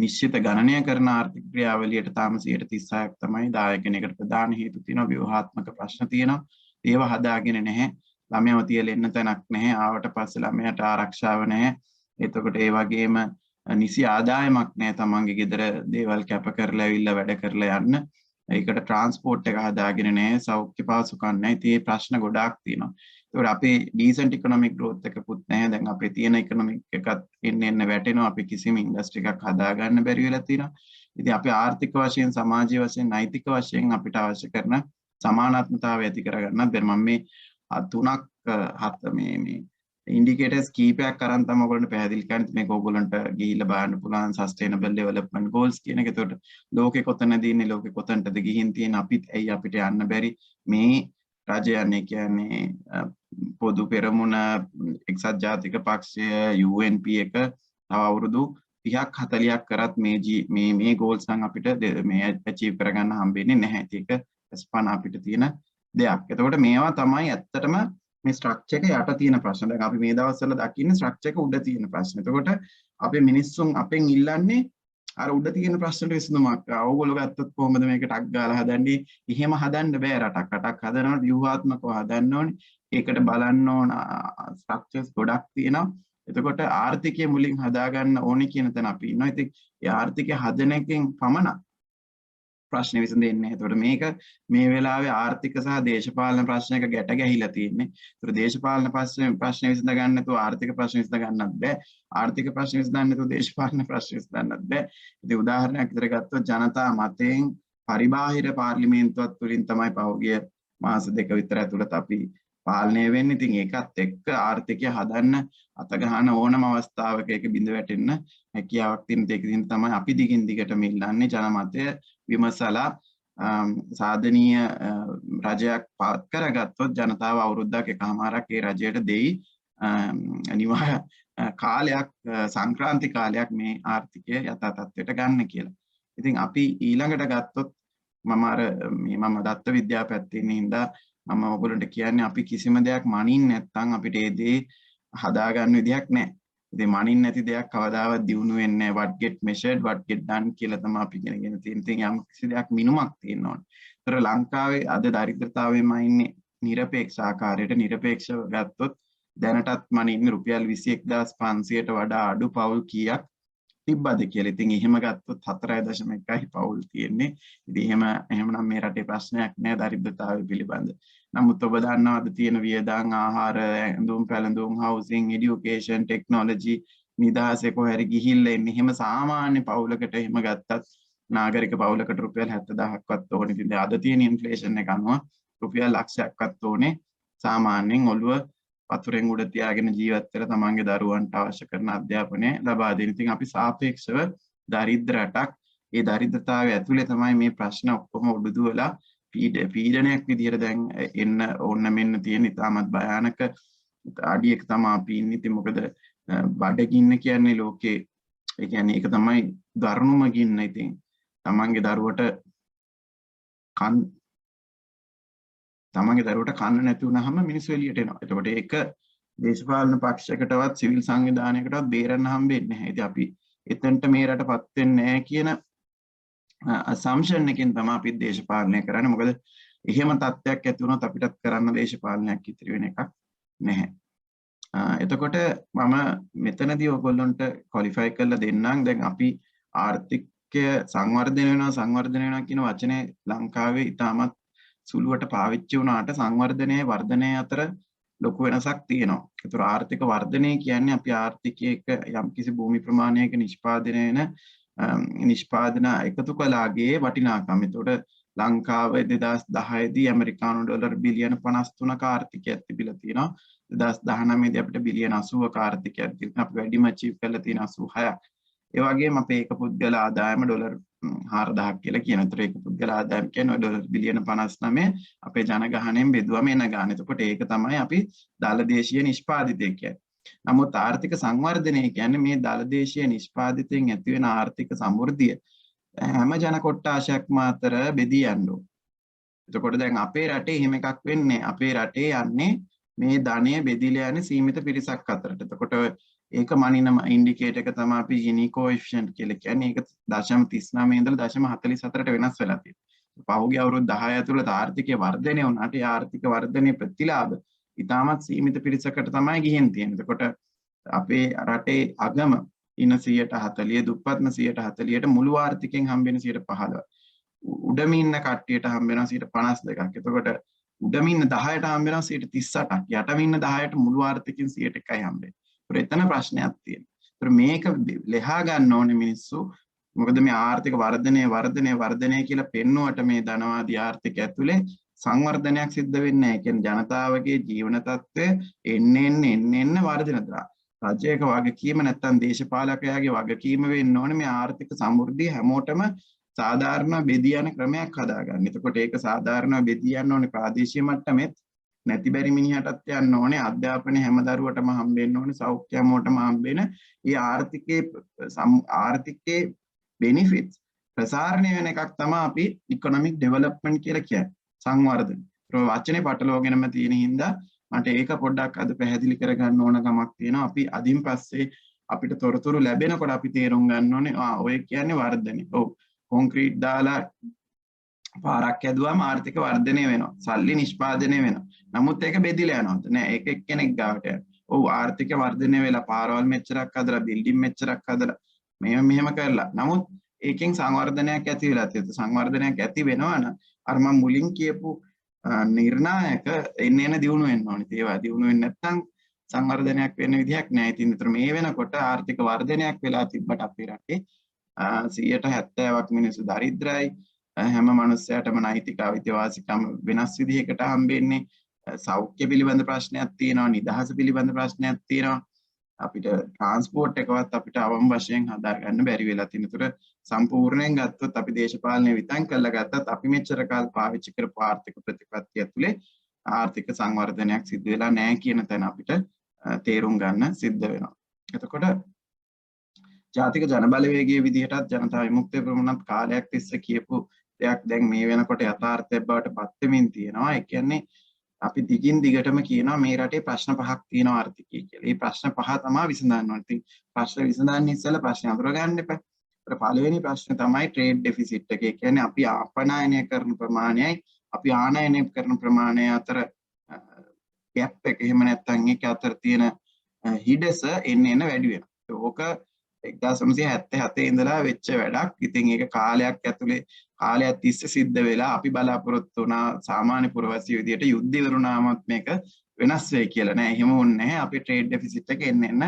නිශ්චිත ගණනය කරන ආර්ථික ක්‍රියාවලියට තාම 36ක් තමයි දායක වෙන එකට ප්‍රධාන හේතු තියෙනවා. ව්‍යුහාත්මක ප්‍රශ්න තියෙනවා. ඒව හදාගෙන නැහැ. ළමයව තියලා එන්න තැනක් නැහැ. ආවට පස්සේ ළමයාට ආරක්ෂාව නැහැ. එතකොට ඒ වගේම නිසි ආදායමක් නැහැ තමන්ගේ ගෙදර දේවල් කැප කරලා ඇවිල්ලා වැඩ කරලා යන්න. ඒකට ට්‍රාන්ස්පෝර්ට් එක හදාගෙන නැහැ. සෞඛ්‍ය පහසුකම් නැහැ. ඉතින් මේ ප්‍රශ්න ගොඩාක් තියෙනවා. ඒකට අපේ ඩීසන්ට් ඉකොනොමික් ග්‍රෝත් එකකුත් නැහැ. දැන් අපේ තියෙන ඉකොනොමික් එකත් එන්න වැටෙනවා. අපි කිසිම ඉන්ඩස්ට්‍රි එකක් හදාගන්න බැරි වෙලා තියෙනවා. ඉතින් අපි ආර්ථික වශයෙන්, සමාජීය වශයෙන්, නෛතික වශයෙන් අපිට අවශ්‍ය කරන සමානාත්මතාවය ඇති කරගන්න බැරි. මම මේ තුනක් හත මේ ඉන්ඩිකේටර්ස් කීපයක් අරන් තමයි ඔයගොල්ලන්ට පැහැදිලි කරන්නේ. මේක ඔයගොල්ලන්ට ගිහිල්ලා බලන්න පුළුවන් සස්ටේනබල් ඩෙවලොප්මන්ට් ගෝල්ස් කියන එක. ඒතකොට ලෝකෙ කොතනද ඉන්නේ, ලෝකෙ කොතනටද ගිහින් තියෙන, අපිත් ඇයි අපිට යන්න බැරි. මේ රජයන්නේ කියන්නේ පොදු පෙරමුණ, එක්සත් ජාතික පක්ෂය, UNP එක තව අවුරුදු 30ක් 40ක් කරත් මේ ගෝල්ස් නම් අපිට මේ අචීව් කරගන්න හම්බෙන්නේ නැහැ. ඒක ස්පන් අපිට තියෙන දෙයක්. එතකොට මේවා තමයි ඇත්තටම මේ ස්ට්‍රක්චර් එක යට තියෙන ප්‍රශ්න. දැන් අපි මේ දවස්වල දකින්නේ ස්ට්‍රක්චර් එක උඩ තියෙන ප්‍රශ්න. එතකොට අපේ මිනිස්සුන් අපෙන් ඉල්ලන්නේ අර උඩ තියෙන ප්‍රශ්නට විසඳුමක්. ඕගොල්ලෝ ගත්තොත් කොහොමද මේක ටක් ගාලා හදන්නේ? එහෙම හදන්න බෑ රටක්. රටක් හදනකොට ව්‍යුහාත්මකව හදන්න ඕනේ. ඒකට බලන්න ඕන ස්ට්‍රක්චර්ස් ගොඩක් තියෙනවා. එතකොට ආර්ථිකය මුලින් හදාගන්න ඕනේ කියන තැන අපි ඉන්නවා. ඉතින් ඒ ආර්ථිකය හදන එකෙන් පමණක් ප්‍රශ්න විසඳෙන්නේ නැහැ. එතකොට මේක මේ වෙලාවේ ආර්ථික සහ දේශපාලන ප්‍රශ්නයක ගැට ගැහිලා තියෙන්නේ. ඒතර දේශපාලන ප්‍රශ්න විසඳ ගන්න නැතුව ආර්ථික ප්‍රශ්න විසඳ ගන්නත් බෑ. ආර්ථික ප්‍රශ්න විසඳන්න නැතුව දේශපාලන ප්‍රශ්න විසඳන්නත් බෑ. ඉතින් උදාහරණයක් විතර ගත්තොත් ජනතා මතයෙන් පරිබාහිර පාර්ලිමේන්තුවත් තුලින් තමයි පහුගිය මාස දෙක විතර ඇතුළත අපි පාලනය වෙන්නේ. ඉතින් ඒකත් එක්ක ආර්ථිකය හදන්න අත ගන්න ඕනම අවස්ථාවක ඒක බිඳ වැටෙන්න හැකියාවක් තියෙන දෙයක තමයි අපි දිගින් දිගටම ඉල්ලන්නේ ජනමතය විමසලා සාධනීය රජයක් පත් කරගත්තොත් ජනතාව අවුරුද්දක් එකමාරක් ඒ රජයට දෙයි අනිවාර්ය කාලයක් සංක්‍රාන්ති කාලයක් මේ ආර්ථිකය යථා තත්ත්වයට ගන්න කියලා. ඉතින් අපි ඊළඟට ගත්තොත් මම දත්ත විද්‍යාව පැත්තේ ඉන්න හින්දා මම ඔයගොල්ලන්ට කියන්නේ අපි කිසිම දෙයක් මනින් නැත්නම් අපිට ඒ දේ හදාගන්න විදියක් නැහැ. ඉතින් මනින් නැති දෙයක් කවදාවත් දියුණු වෙන්නේ නැහැ. what get measured what get done කියලා තමයි අපි ඉගෙනගෙන තියෙන. ඉතින් යම් කිසි දෙයක් මිනුමක් තියෙන්න ඕනේ. ඒතර ලංකාවේ අද දරිද්‍රතාවයේම ඉන්නේ নিরপেক্ষ ආකාරයට. নিরপেক্ষව ගත්තොත් දැනටත් මනින්නේ රුපියල් 21500ට වඩා අඩු පවුල් කීයක් තිබ්බද කියලා. ඉතින් එහෙම ගත්තොත් 4.1යි පවුල් තියෙන්නේ. ඉතින් එහෙමනම් මේ රටේ ප්‍රශ්නයක් නෑ දරිද්‍රතාවය පිළිබඳ. නමුත් ඔබ දන්නවද තියෙන වියදම් ආහාර ඇඳුම් පැළඳුම් housing education technology නිදහසේ කොහරි ගිහිල්ලා එන්නේ. එහෙම සාමාන්‍ය පවුලකට එහෙම ගත්තත් නාගරික පවුලකට රුපියල් 70000ක්වත් ඕනේ. ඉතින් අද තියෙන ඉන්ෆ්ලේෂන් එක අනුව රුපියල් ලක්ෂයක්වත් ඕනේ සාමාන්‍යයෙන් ඔළුව වතුරෙන් උඩ තියාගෙන ජීවත් වෙලා තමන්ගේ දරුවන්ට අවශ්‍ය කරන අධ්‍යාපනය ලබා දෙන්න. ඉතින් අපි සාපේක්ෂව දරිද්‍ර රටක්. ඒ දරිද්‍රතාවය ඇතුලේ තමයි මේ ප්‍රශ්න ඔක්කොම උඩුදුවලා පීඩනයක් විදිහට දැන් එන්න ඕන මෙන්න තියෙන ඉතාමත් භයානක අඩියක තමයි අපි ඉන්නේ. ඉතින් මොකද බඩගින්න කියන්නේ ලෝකේ ඒ කියන්නේ ඒක තමයි දරුණුම ගින්න. ඉතින් තමන්ගේ දරුවට කන්න නැති වුනහම මිනිස්සු එළියට එනවා. එතකොට ඒක දේශපාලන පක්ෂයකටවත් සිවිල් සංවිධානයකටවත් බේරන්න හම්බෙන්නේ නැහැ. ඉතින් අපි එතනට මේ රටපත් වෙන්නේ නැහැ කියන assumption එකෙන් තමයි අපි දේශපාලනය කරන්නේ. මොකද එහෙම තත්ත්වයක් ඇති වුණොත් අපිටත් කරන්න දේශපාලනයක් ඉතිරි වෙන එකක් නැහැ. එතකොට මම මෙතනදී ඔයගොල්ලන්ට ක්වොලිෆයි කරලා දෙන්නම්. දැන් අපි ආර්ථිකය සංවර්ධනය වෙනවා කියන වචනේ ලංකාවේ ඉතාමත් සුළුවට පාවිච්චි වුණාට සංවර්ධනයේ වර්ධනය අතර ලොකු වෙනසක් තියෙනවා. ඒතර ආර්ථික වර්ධනය කියන්නේ අපි ආර්ථිකයක යම්කිසි භූමි ප්‍රමාණයක නිෂ්පාදනය වෙන නිෂ්පාදන එකතු කළාගේ වටිනාකම. ඒතකොට ලංකාවේ 2010 දී ඇමරිකානු ඩොලර් බිලියන 53ක ආර්ථිකයක් තිබිලා තියෙනවා. 2019 දී අපිට බිලියන 80ක ආර්ථිකයක් තිබුණා. අපි වැඩිම අචීව් කරලා තියෙන 86ක්. ඒ වගේම අපේ එක පුද්ගල ආදායම ඩොලර් 4000ක් කියලා කියන. ඒතර ඒක පුද්ගල ආදායම කියන්නේ ඩොලර් බිලියන 59 අපේ ජනගහණයෙන් බෙදුවම එන ගාන. එතකොට ඒක තමයි අපි දලදේශීය නිෂ්පාදිතය කියන්නේ. නමුත් ආර්ථික සංවර්ධනය කියන්නේ මේ දලදේශීය නිෂ්පාදිතයෙන් ඇති වෙන ආර්ථික සමෘද්ධිය හැම ජන කොට්ටාශයක්ම අතර බෙදී යන්න ඕන. එතකොට දැන් අපේ රටේ එහෙම එකක් වෙන්නේ. අපේ රටේ යන්නේ මේ ධනය බෙදිලා යන්නේ සීමිත පිරිසක් අතරට. එතකොට ඒක මනින ඉන්ඩිකේටර් එක තමයි අපි Gini coefficient කියලා කියන්නේ. ඒක 0.39 ඉඳලා 0.44ට වෙනස් වෙලා තියෙනවා. පහුගිය අවුරුදු 10 ඇතුළත ආර්ථිකයේ වර්ධනය වුණාට ඒ ආර්ථික වර්ධනයේ ප්‍රතිලාභ ඉතාමත් සීමිත පිරිසකට තමයි ගිහින් තියෙන්නේ. එතකොට අපේ රටේ අගම ඉන 140 දුප්පත්ම 140ට මුළු ආර්ථිකයෙන් හම්බෙන 15%. උඩම ඉන්න කට්ටියට හම්බ වෙනවා 52ක්. එතකොට උඩම ඉන්න 10ට හම්බ වෙනවා 38ක්. යටම ඉන්න 10ට මුළු ආර්ථිකයෙන් 1%යි හම්බෙන්නේ. ඒතර එතන ප්‍රශ්නයක් තියෙනවා. ඒතර මේක ලෙහා ගන්න ඕනේ මිනිස්සු. මොකද මේ ආර්ථික වර්ධනය කියලා පෙන්නුවට මේ ධනවාදී ආර්ථික ඇතුලේ සංවර්ධනයක් සිද්ධ වෙන්නේ නැහැ. ඒ කියන්නේ ජනතාවගේ ජීවන තත්ත්වය එන්න වර්ධනය කරා. රජයක වගකීම නැත්තම් දේශපාලකයාගේ වගකීම වෙන්න ඕනේ මේ ආර්ථික සමෘද්ධිය හැමෝටම සාධාරණ බෙදී යන ක්‍රමයක් හදාගන්න. එතකොට ඒක සාධාරණව බෙදී යන්න ඕනේ ප්‍රාදේශීය මට්ටමෙත් නැති බැරි මිනිහටත් යන්න ඕනේ අධ්‍යාපනය හැම දරුවටම හම්බෙන්න ඕනේ සෞඛ්‍ය හැමෝටම හම්බෙන. මේ ආර්ථිකයේ බෙනිෆිට්ස් ප්‍රසාරණය වෙන එකක් තමයි අපි ඉකොනොමික් ඩෙවලොප්මන්ට් කියලා කියන්නේ. සංවර්ධන. ඒ වචනේ පටලවාගෙනම තියෙන හින්දා මට ඒක පොඩ්ඩක් අද පැහැදිලි කරගන්න ඕන කමක් තියෙනවා. අපි අදින් පස්සේ අපිට තොරතුරු ලැබෙනකොට අපි තේරුම් ගන්න ඕනේ ඔය කියන්නේ වර්ධනය. ඔව්. කොන්ක්‍රීට් දාලා පාරක් ඇදුවාම ආර්ථික වර්ධනය වෙනවා. සල්ලි නිෂ්පාදනය වෙනවා. නමුත් ඒක බෙදිලා යනවාද? නෑ. ඒක එක්කෙනෙක් ගාවට යනවා. ඔව් ආර්ථික වර්ධනය වෙලා පාරවල් මෙච්චරක් හදලා බිල්ඩින් මෙච්චරක් හදලා මෙහෙම කරලා. නමුත් ඒකෙන් සංවර්ධනයක් ඇති වෙලා තියෙනවා. සංවර්ධනයක් ඇති වෙනවා නම් අර මම මුලින් කියපු නිර්ණායක එන්න දියුණු වෙන්න ඕනේ. ඒවා දියුණු වෙන්නේ නැත්නම් සංවර්ධනයක් වෙන්න විදිහක් නැහැ. ඉතින් විතර මේ වෙනකොට ආර්ථික වර්ධනයක් වෙලා තිබ්බට අපේ රටේ 70%ක් මිනිස්සු දරිද්‍රයි. හැම මනුස්සයාටම නෛතික අයිතිවාසිකම් වෙනස් විදිහකට හම්බෙන්නේ. සෞඛ්‍ය පිළිබඳ ප්‍රශ්නයක් තියෙනවා, නිදහස පිළිබඳ ප්‍රශ්නයක් තියෙනවා. අපිට ට්‍රාන්ස්පෝර්ට් එකවත් අපිට අවම වශයෙන් හදාගන්න බැරි වෙලා තියෙන. ඒතර සම්පූර්ණයෙන් ගත්තොත් අපි දේශපාලනය විතං කරලා ගත්තත් අපි මෙච්චර කාල පාවිච්චි කරපු ආර්ථික ප්‍රතිපත්තිය ඇතුලේ ආර්ථික සංවර්ධනයක් සිද්ධ වෙලා නැහැ කියන තැන අපිට තේරුම් ගන්න සිද්ධ වෙනවා. එතකොට ජාතික ජනබලවේගයේ විදිහටත් ජනතා විමුක්තිය ප්‍රමුණත් කාලයක් තිස්සේ කියපු දෙයක් දැන් මේ වෙනකොට යථාර්ථයක් බවට පත් වෙමින් තියෙනවා. ඒ කියන්නේ අපි දිගින් දිගටම කියනවා මේ රටේ ප්‍රශ්න පහක් තියෙනවා ආර්ථිකය කියලා. මේ ප්‍රශ්න පහ තමයි විසඳන්න ඕනේ. ඉතින් ප්‍රශ්න විසඳන්න ඉස්සෙල්ලා ප්‍රශ්න අඳුර ගන්න එපා. පළවෙනි ප්‍රශ්නේ තමයි ට්‍රේඩ් ඩෙෆිසිට් එක. ඒ කියන්නේ අපි ආපනයනය කරන ප්‍රමාණයයි අපි ආනයනය කරන ප්‍රමාණය අතර ગેප් එක. එහෙම නැත්නම් ඒක අතර තියෙන හිඩස එන්න වැඩි වෙනවා. ඕක 1977 ඉඳලා වෙච්ච වැඩක්. ඉතින් ඒක කාලයක් ඇතුලේ කාලයක් තිස්සේ සිද්ධ වෙලා අපි බලාපොරොත්තු වුණා සාමාන්‍ය පුරවැසිය විදියට යුද්ධ ඉවරුණාමත් මේක වෙනස් වෙයි කියලා නෑ. එහෙම වුණේ නැහැ. අපි ට්‍රේඩ් ඩෙෆිසිට් එක එන්න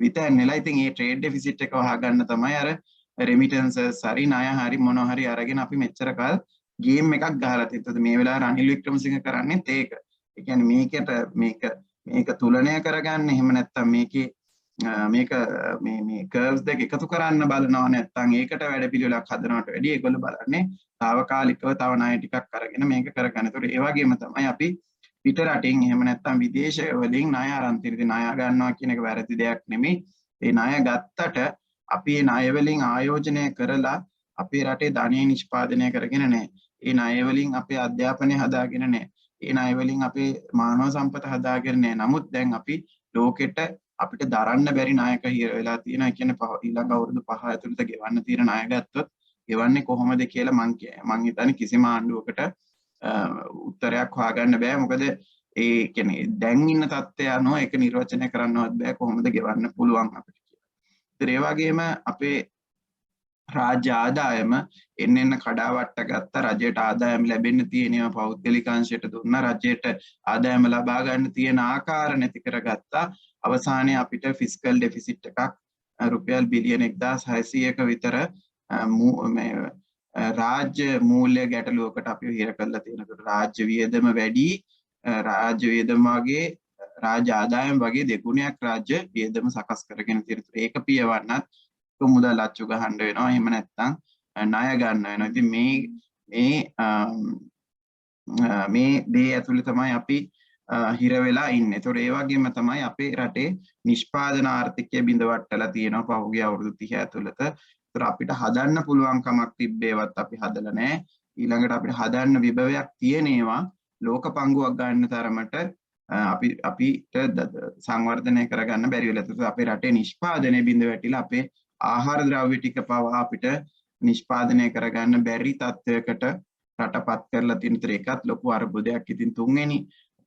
විතැන්නෙලා. ඉතින් මේ ට්‍රේඩ් ඩෙෆිසිට් එක වහගන්න තමයි අර රෙමිටන්සස් හරි ණය හරි මොන හරි අරගෙන අපි මෙච්චර කාල ගේම් එකක් ගහලා තිබ්බද මේ වෙලාවේ රනිල් වික්‍රමසිංහ කරන්නේත් ඒක. ඒ කියන්නේ මේක තුලනය කරගන්න එහෙම නැත්නම් මේකේ මේක මේ කර්ව්ස් දෙක එකතු කරන්න බලනවා නැත්නම් ඒකට වැඩපිළිවෙලක් හදනවට වැඩිය ඒගොල්ලෝ බලන්නේ తాවකාලිකව තව ණය ටිකක් අරගෙන මේක කරගන්න. ඒතකොට ඒ වගේම තමයි අපි පිට රටින් එහෙම නැත්නම් විදේශ වලින් ණය අරන් තියෙන්නේ. ණය ගන්නවා කියන එක වැරදි දෙයක් නෙමෙයි. ඒ ණය ගත්තට අපි මේ ණය වලින් ආයෝජනය කරලා අපේ රටේ ධනය නිෂ්පාදනය කරගෙන නැහැ. ඒ ණය වලින් අපේ අධ්‍යාපනය හදාගෙන නැහැ. ඒ ණය වලින් අපේ මානව සම්පත හදාගෙන නැහැ. නමුත් දැන් අපි ලෝකෙට අපිට දරන්න බැරි ණයක හිර වෙලා තියෙනවා. ඒ කියන්නේ ඊළඟ අවුරුදු 5 ඇතුළත ගෙවන්න තියෙන ණය ගත්තොත් ගෙවන්නේ කොහොමද කියලා මං හිතන්නේ කිසිම ආණ්ඩුවකට උත්තරයක් හොයාගන්න බෑ. මොකද ඒ කියන්නේ දැන් ඉන්න තත්ත්වය අනුව ඒක නිර්වචනය කරන්නවත් බෑ කොහොමද ගෙවන්න පුළුවන් අපිට කියලා. ඒ වගේම අපේ රාජ්‍ය ආදායම එන්න කඩාවට්ට ගත්ත. රජයට ආදායම ලැබෙන්න තියෙනවා පෞද්ගලික අංශයට දුන්නා. රජයට ආදායම ලබා ගන්න තියෙන ආකාර නැති කරගත්තා. අවසානයේ අපිට ෆිස්කල් ඩෙෆිසිට් එකක් රුපියල් බිලියන 1600ක විතර රාජ්‍ය මූල්‍ය ගැටලුවකට අපි හිර කරලා තියෙනකොට රාජ්‍ය වියදම වැඩි. රාජ්‍ය වියදම වගේ රාජ්‍ය ආදායම වගේ දෙගුණයක් රාජ්‍ය වියදම සකස් කරගෙන තියෙන. ඒක පියවන්නත් මුදල් අච්චු ගහන්න වෙනවා. එහෙම නැත්නම් ණය ගන්න වෙනවා. ඉතින් මේ දේ ඇතුළේ තමයි අපි හිර වෙලා ඉන්නේ. ඒතකොට ඒ වගේම තමයි අපේ රටේ නිෂ්පාදන ආර්ථිකය බිඳවට්ටලා තියෙනවා පහුගිය අවුරුදු 30 ඇතුළත. ඒතකොට අපිට හදන්න පුළුවන් කමක් තිබ්බේවත් අපි හදලා නැහැ. ඊළඟට අපිට හදන්න විභවයක් තියෙනවා ලෝක පංගුවක් ගන්න තරමට අපිට සංවර්ධනය කරගන්න බැරි වෙලා. ඒතකොට අපේ රටේ නිෂ්පාදනය බිඳ වැටිලා අපේ ආහාර ද්‍රව්‍ය ටික පවා අපිට නිෂ්පාදනය කරගන්න බැරි තත්ත්වයකට රටපත් කරලා තියෙන. ඒකත් ලොකු අර්බුදයක්. ඉතින් තුන්වෙනි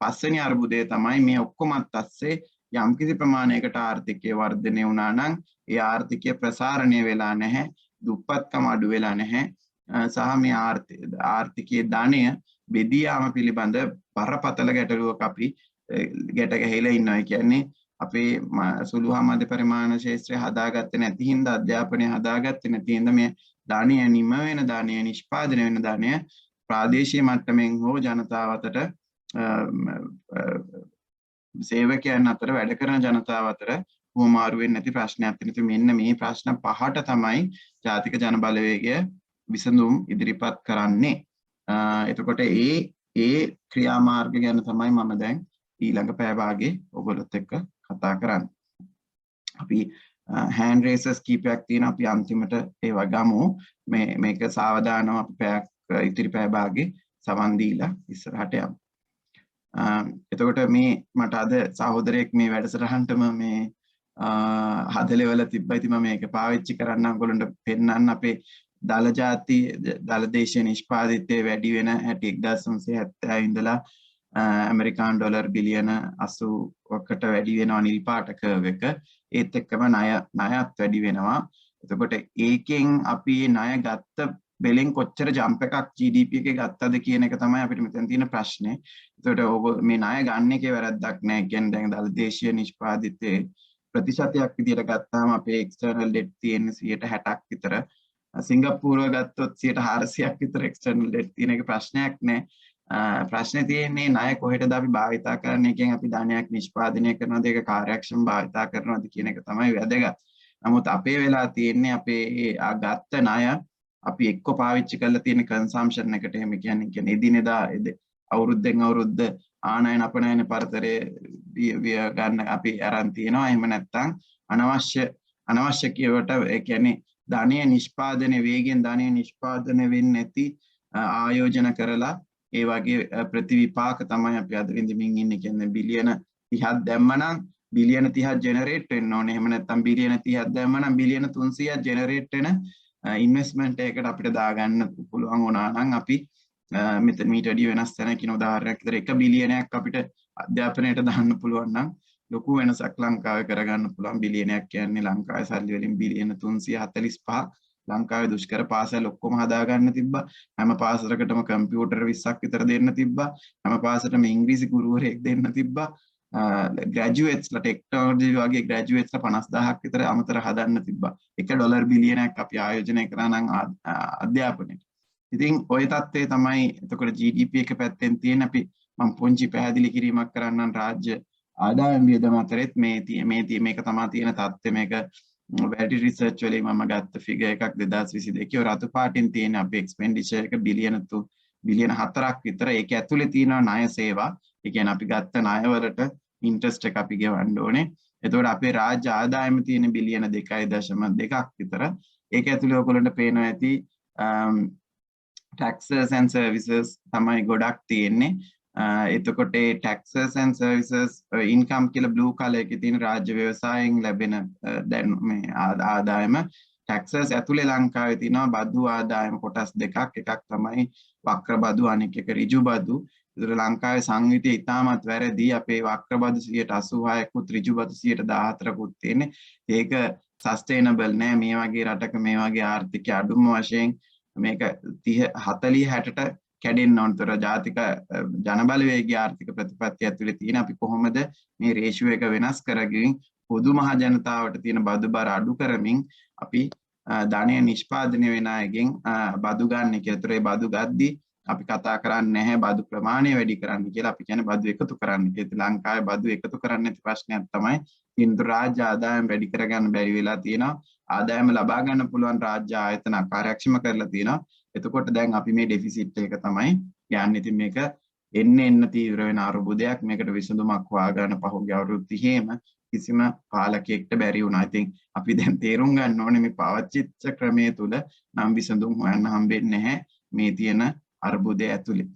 පස්වෙනි අර්බුදය තමයි මේ ඔක්කොමත් අස්සේ යම්කිසි ප්‍රමාණයකට ආර්ථිකය වර්ධනය වුණා නම් ඒ ආර්ථිකය ප්‍රසාරණය වෙලා නැහැ, දුප්පත්කම අඩු වෙලා නැහැ, සහ මේ ආර්ථිකයේ ධනය බෙදී යාම පිළිබඳ බරපතල ගැටලුවක අපි ගැට ගැහිලා ඉන්නවා. ඒ කියන්නේ අපේ සුළු හා මධ්‍ය පරිමාණ ශාස්ත්‍රය හදාගත්තේ නැති හින්දා, අධ්‍යාපනය හදාගත්තේ නැති හින්දා මේ ධනය නිම වෙන ධනය, නිෂ්පාදනය වෙන ධනය ප්‍රාදේශීය මට්ටමින් හෝ ජනතාව අතර සේවකයන් අතර වැඩ කරන ජනතාව අතර හුවමාරු වෙන්නේ නැති ප්‍රශ්නයක් තියෙනවා. මෙන්න මේ ප්‍රශ්න පහට තමයි ජාතික ජන බලවේගය විසඳුම් ඉදිරිපත් කරන්නේ. එතකොට ඒ ක්‍රියාමාර්ග ගැන තමයි මම දැන් ඊළඟ පැය භාගයේ ඔයගොල්ලොත් එක්ක කතා කරන්නේ. අපි hand raisers කීපයක් තියෙනවා. අපි අන්තිමට ඒවා ගමු. මේක සාවධානව අපි පැයක් ඉතිරි පැය භාගයේ සවන් දීලා ඉස්සරහට යමු. එතකොට මේ මට අද සහෝදරයෙක් මේ වැඩසටහනටම මේ හදලෙවල තිබ්බයි. ඉතින් මම මේක පාවිච්චි කරන්න ඔයගොල්ලන්ට පෙන්නන්න අපේ දල ජාති දල දේශීය නිෂ්පාදිතය වැඩි වෙන හැටි 1970 ඉඳලා ඇමරිකානු ඩොලර් බිලියන 80කට වැඩි වෙනවා නිල් පාට කර්ව් එක. ඒත් එක්කම ණයත් වැඩි වෙනවා. එතකොට ඒකෙන් අපි ණය ගත්ත බෙලෙන් කොච්චර ජම්ප් එකක් GDP එකේ ගත්තද කියන එක තමයි අපිට මෙතන තියෙන ප්‍රශ්නේ. එතකොට මේ ණය ගන්න එකේ වැරද්දක් නැහැ. කියන්නේ දැන් දල දේශීය නිෂ්පාදිතයේ ප්‍රතිශතයක් විදිහට ගත්තාම අපේ එක්ස්ටර්නල් ඩෙට් තියෙන 60%ක් විතර. සිංගප්පූරුව ගත්තොත් 400ක් විතර එක්ස්ටර්නල් ඩෙට් තියෙන එක ප්‍රශ්නයක් නෑ. ප්‍රශ්නේ තියෙන්නේ ණය කොහෙටද අපි භාවිතා කරන්නේ, එකෙන් අපි ධනයක් නිෂ්පාදනය කරනවද, ඒක කාර්යක්ෂම භාවිතා කරනවද කියන එක තමයි වැදගත්. නමුත් අපේ වෙලා තියෙන්නේ අපේ ගත්ත ණය අපි එක්ක පාවිච්චි කරලා තියෙන කන්සම්ප්ෂන් එකට. එහෙම කියන්නේ එදිනෙදා අවුරුද්දෙන් අවුරුද්ද ආනයන අපනයන පරතරේ ගන්න අපි අරන් තියෙනවා. එහෙම නැත්නම් අනවශ්‍ය කියවට ඒ කියන්නේ ධනය නිෂ්පාදනය වේගෙන් ධනය නිෂ්පාදනය වෙන්නේ නැති ආයෝජන කරලා ඒ වගේ ප්‍රතිවිපාක තමයි අපි අද විඳින්මින් ඉන්නේ. කියන්නේ බිලියන 30ක් දැම්මනම් බිලියන 30ක් ජෙනරේට් වෙන්න ඕනේ. එහෙම නැත්නම් බිලියන 30ක් දැම්මනම් බිලියන 300ක් ජෙනරේට් වෙන ඉන්වෙස්ට්මන්ට් එකකට අපිට දාගන්න පුළුවන් වුණා නම් අපි මෙතන මීට වැඩි වෙනස් තැනකින් උදාහරණයක් විතර 1 බිලියනයක් අපිට අධ්‍යාපනයට දාන්න පුළුවන් නම් ලොකු වෙනසක් ලංකාවේ කරගන්න පුළුවන්. බිලියනයක් කියන්නේ ලංකාවේ සල්ලි වලින් බිලියන 345ක් ලංකාවේ දුෂ්කර පාසල් ඔක්කොම හදාගන්න තිබ්බා. හැම පාසලකටම කම්පියුටර් 20ක් විතර දෙන්න තිබ්බා. හැම පාසලටම ඉංග්‍රීසි ගුරුවරයෙක් දෙන්න තිබ්බා. ග්‍රැජුවේට්ස්ලා ටෙක්නොලොජි වගේ ග්‍රැජුවේට්ස්ලා 50000ක් විතර අමතර හදන්න තිබ්බා. $1 බිලියනයක් අපි ආයෝජනය කරා නම් අධ්‍යාපනයට. ඉතින් ওই තත්ත්වය තමයි එතකොට GDP එක පැත්තෙන් තියෙන. අපි මම පුංචි පැහැදිලි කිරීමක් කරන්නම්. රාජ්‍ය ආදායම් වියදම අතරෙත් මේක තමයි තියෙන තත්ත්වය. මේක වැටි රිසර්ච් වලින් මම ගත්ත ෆිගර් එකක් 2022 රතු පාටින් තියෙන අපේ එක්ස්පෙන්ඩිචර් එක බිලියන 4ක් විතර. ඒක ඇතුලේ තියෙනවා ණය සේවා. ඒ කියන්නේ අපි ගත්ත ණය වලට ඉන්ට්‍රස්ට් එක අපි ගෙවන්න ඕනේ. එතකොට අපේ රාජ්‍ය ආදායම තියෙන බිලියන 2.2ක් විතර. ඒක ඇතුලේ ඔයගොල්ලන්ට පේනවා ඇති taxes and services තමයි ගොඩක් තියෙන්නේ. එතකොට taxes and services income කියලා blue color එකේ තියෙන රාජ්‍ය ව්‍යවසායයෙන් ලැබෙන දැන් මේ ආදායම taxes ඇතුලේ ලංකාවේ තියෙනවා බදු ආදායම කොටස් දෙකක්. එකක් තමයි වක්‍ර බදු, අනෙක් එක ඍජු බදු. ඒතර ලංකාවේ සංවිතය ඉතාමත් වැරදි. අපේ වක්‍ර බදු 86%කුත් ඍජු බදු 14%කුත් තියෙන්නේ. ඒක සස්ටේනබල් නෑ. මේ වගේ රටක මේ වගේ ආර්ථික අඩුම වශයෙන් මේක 40-60ට කැඩෙන්න ඕනතර ජාතික ජනබලවේගී ආර්ථික ප්‍රතිපත්තිය ඇතුලේ තියෙන අපි කොහොමද මේ රේෂියෝ එක වෙනස් කරගෙන පොදු මහ ජනතාවට තියෙන බදු බර අඩු කරමින් අපි ධනය නිෂ්පාදනය වෙන අයගෙන් බදු ගන්න කියලා. ඒතර ඒ බදු ගද්දි අපි කතා කරන්නේ නැහැ බදු ප්‍රමාණය වැඩි කරන්න කියලා. අපි කියන්නේ බදු එකතු කරන්න කියලා. ලංකාවේ බදු එකතු කරන්න නැති ප්‍රශ්නයක් තමයි ඉන්ද්‍ර රාජ්‍ය ආදායම් වැඩි කරගන්න බැරි වෙලා තියෙනවා. ආදායම ලබා ගන්න පුළුවන් රාජ්‍ය ආයතන අකාර්යක්ෂම කරලා තියෙනවා. එතකොට දැන් අපි මේ ඩෙෆිසිට් එක තමයි යන්නේ. ඉතින් මේක එන්න තීව්‍ර වෙන අරුබුදයක්. මේකට විසඳුමක් හොයාගන්න පහුගිය අවුරුදු 30ෙම කිසිම පාලකයෙක්ට බැරි වුණා. ඉතින් අපි දැන් තේරුම් ගන්න ඕනේ මේ පවතිච්ච ක්‍රමයේ තුල නම් විසඳුම් හොයන්න හම්බෙන්නේ නැහැ මේ තියෙන අරුබුදය ඇතුලේ.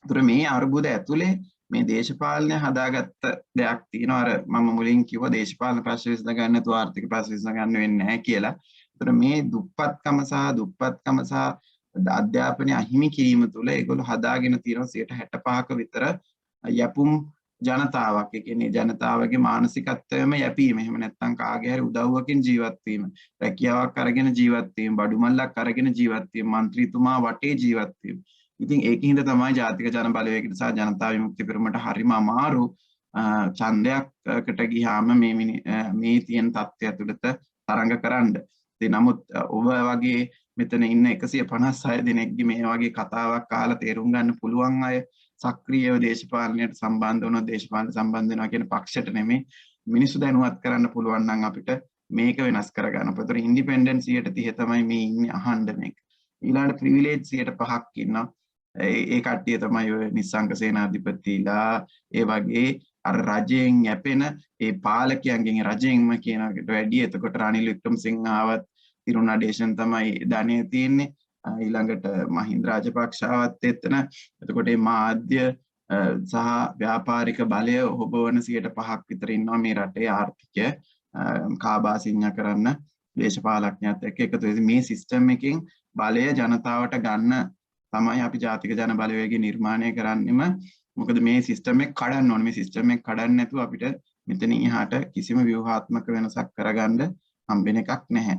ඒතර මේ අරුබුද ඇතුලේ මේ දේශපාලනය හදාගත්ත දෙයක් තියෙනවා. අර මම මුලින් කිව්වා දේශපාලන ප්‍රශ්න විසඳ ගන්න නැතුව ආර්ථික ප්‍රශ්න විසඳ ගන්න වෙන්නේ නැහැ කියලා. ඒතර මේ දුප්පත්කම සහ අධ්‍යාපනය අහිමි කිරීම තුළ ඒගොල්ලෝ හදාගෙන තියෙනවා 65% විතර යැපුම් ජනතාවක්. ඒ කියන්නේ ජනතාවගේ මානසිකත්වයම යැපීම. එහෙම නැත්නම් කාගේ හරි උදව්වකින් ජීවත් වීම. රැකියාවක් අරගෙන ජීවත් වීම, බඩු මල්ලක් අරගෙන ජීවත් වීම, മന്ത്രിතුමා වටේ ජීවත් වීම. ඉතින් ඒකින්ද තමයි ජාතික ජන බලවේගයට සහ ජනතා විමුක්ති පෙරමුණට හරිම අමාරු ඡන්දයකට ගියාම මේ තියෙන තත්ත්වය ඇතුළත තරඟ කරන්න. ඉතින් නමුත් ඔබ වගේ මෙතන ඉන්න 156 දෙනෙක්ගේ මේ වගේ කතාවක් අහලා තේරුම් ගන්න පුළුවන් අය සක්‍රීයව දේශපාලනයට සම්බන්ධ වුණා, දේශපාලන සම්බන්ධ වෙනවා කියන පක්ෂයට නෙමෙයි, මිනිස්සු දැනුවත් කරන්න පුළුවන් නම් අපිට මේක වෙනස් කරගන්න. ඒතර ඉන්ඩිපෙන්ඩන්ට් 30% තමයි මේ ඉන්නේ අහන්න මේක. ඊළඟට ප්‍රිවිලේජ් 5% ඉන්නවා. ඒ කට්ටිය තමයි ඔය නිස්සංක සේනාධිපතිලා ඒ වගේ අර රජයෙන් යැපෙන ඒ පාලකයන්ගෙන් රජයෙන්ම කියනකට වැඩි එතකොට රනිල් වික්‍රමසිංහ ආවත් තිරුණාඩේශන් තමයි ධනය තියෙන්නේ. ඊළඟට මහින්ද රාජපක්ෂවත් එතන. එතකොට මේ මාධ්‍ය සහ ව්‍යාපාරික බලය හොබවන 5% විතර ඉන්නවා මේ රටේ ආර්ථිකය කාබාසින්ඥා කරන්න දේශපාලඥයත් එක්ක එකතු වෙලා මේ සිස්ටම් එකෙන් බලය ජනතාවට ගන්න තමයි අපි ජාතික ජන බලවේගය නිර්මාණය කරන්නෙම. මොකද මේ සිස්ටම් එක කඩන්න ඕනේ. මේ සිස්ටම් එක කඩන්න නැතුව අපිට මෙතනින් එහාට කිසිම ව්‍යුහාත්මක වෙනසක් කරගන්න හම්බෙන එකක් නැහැ.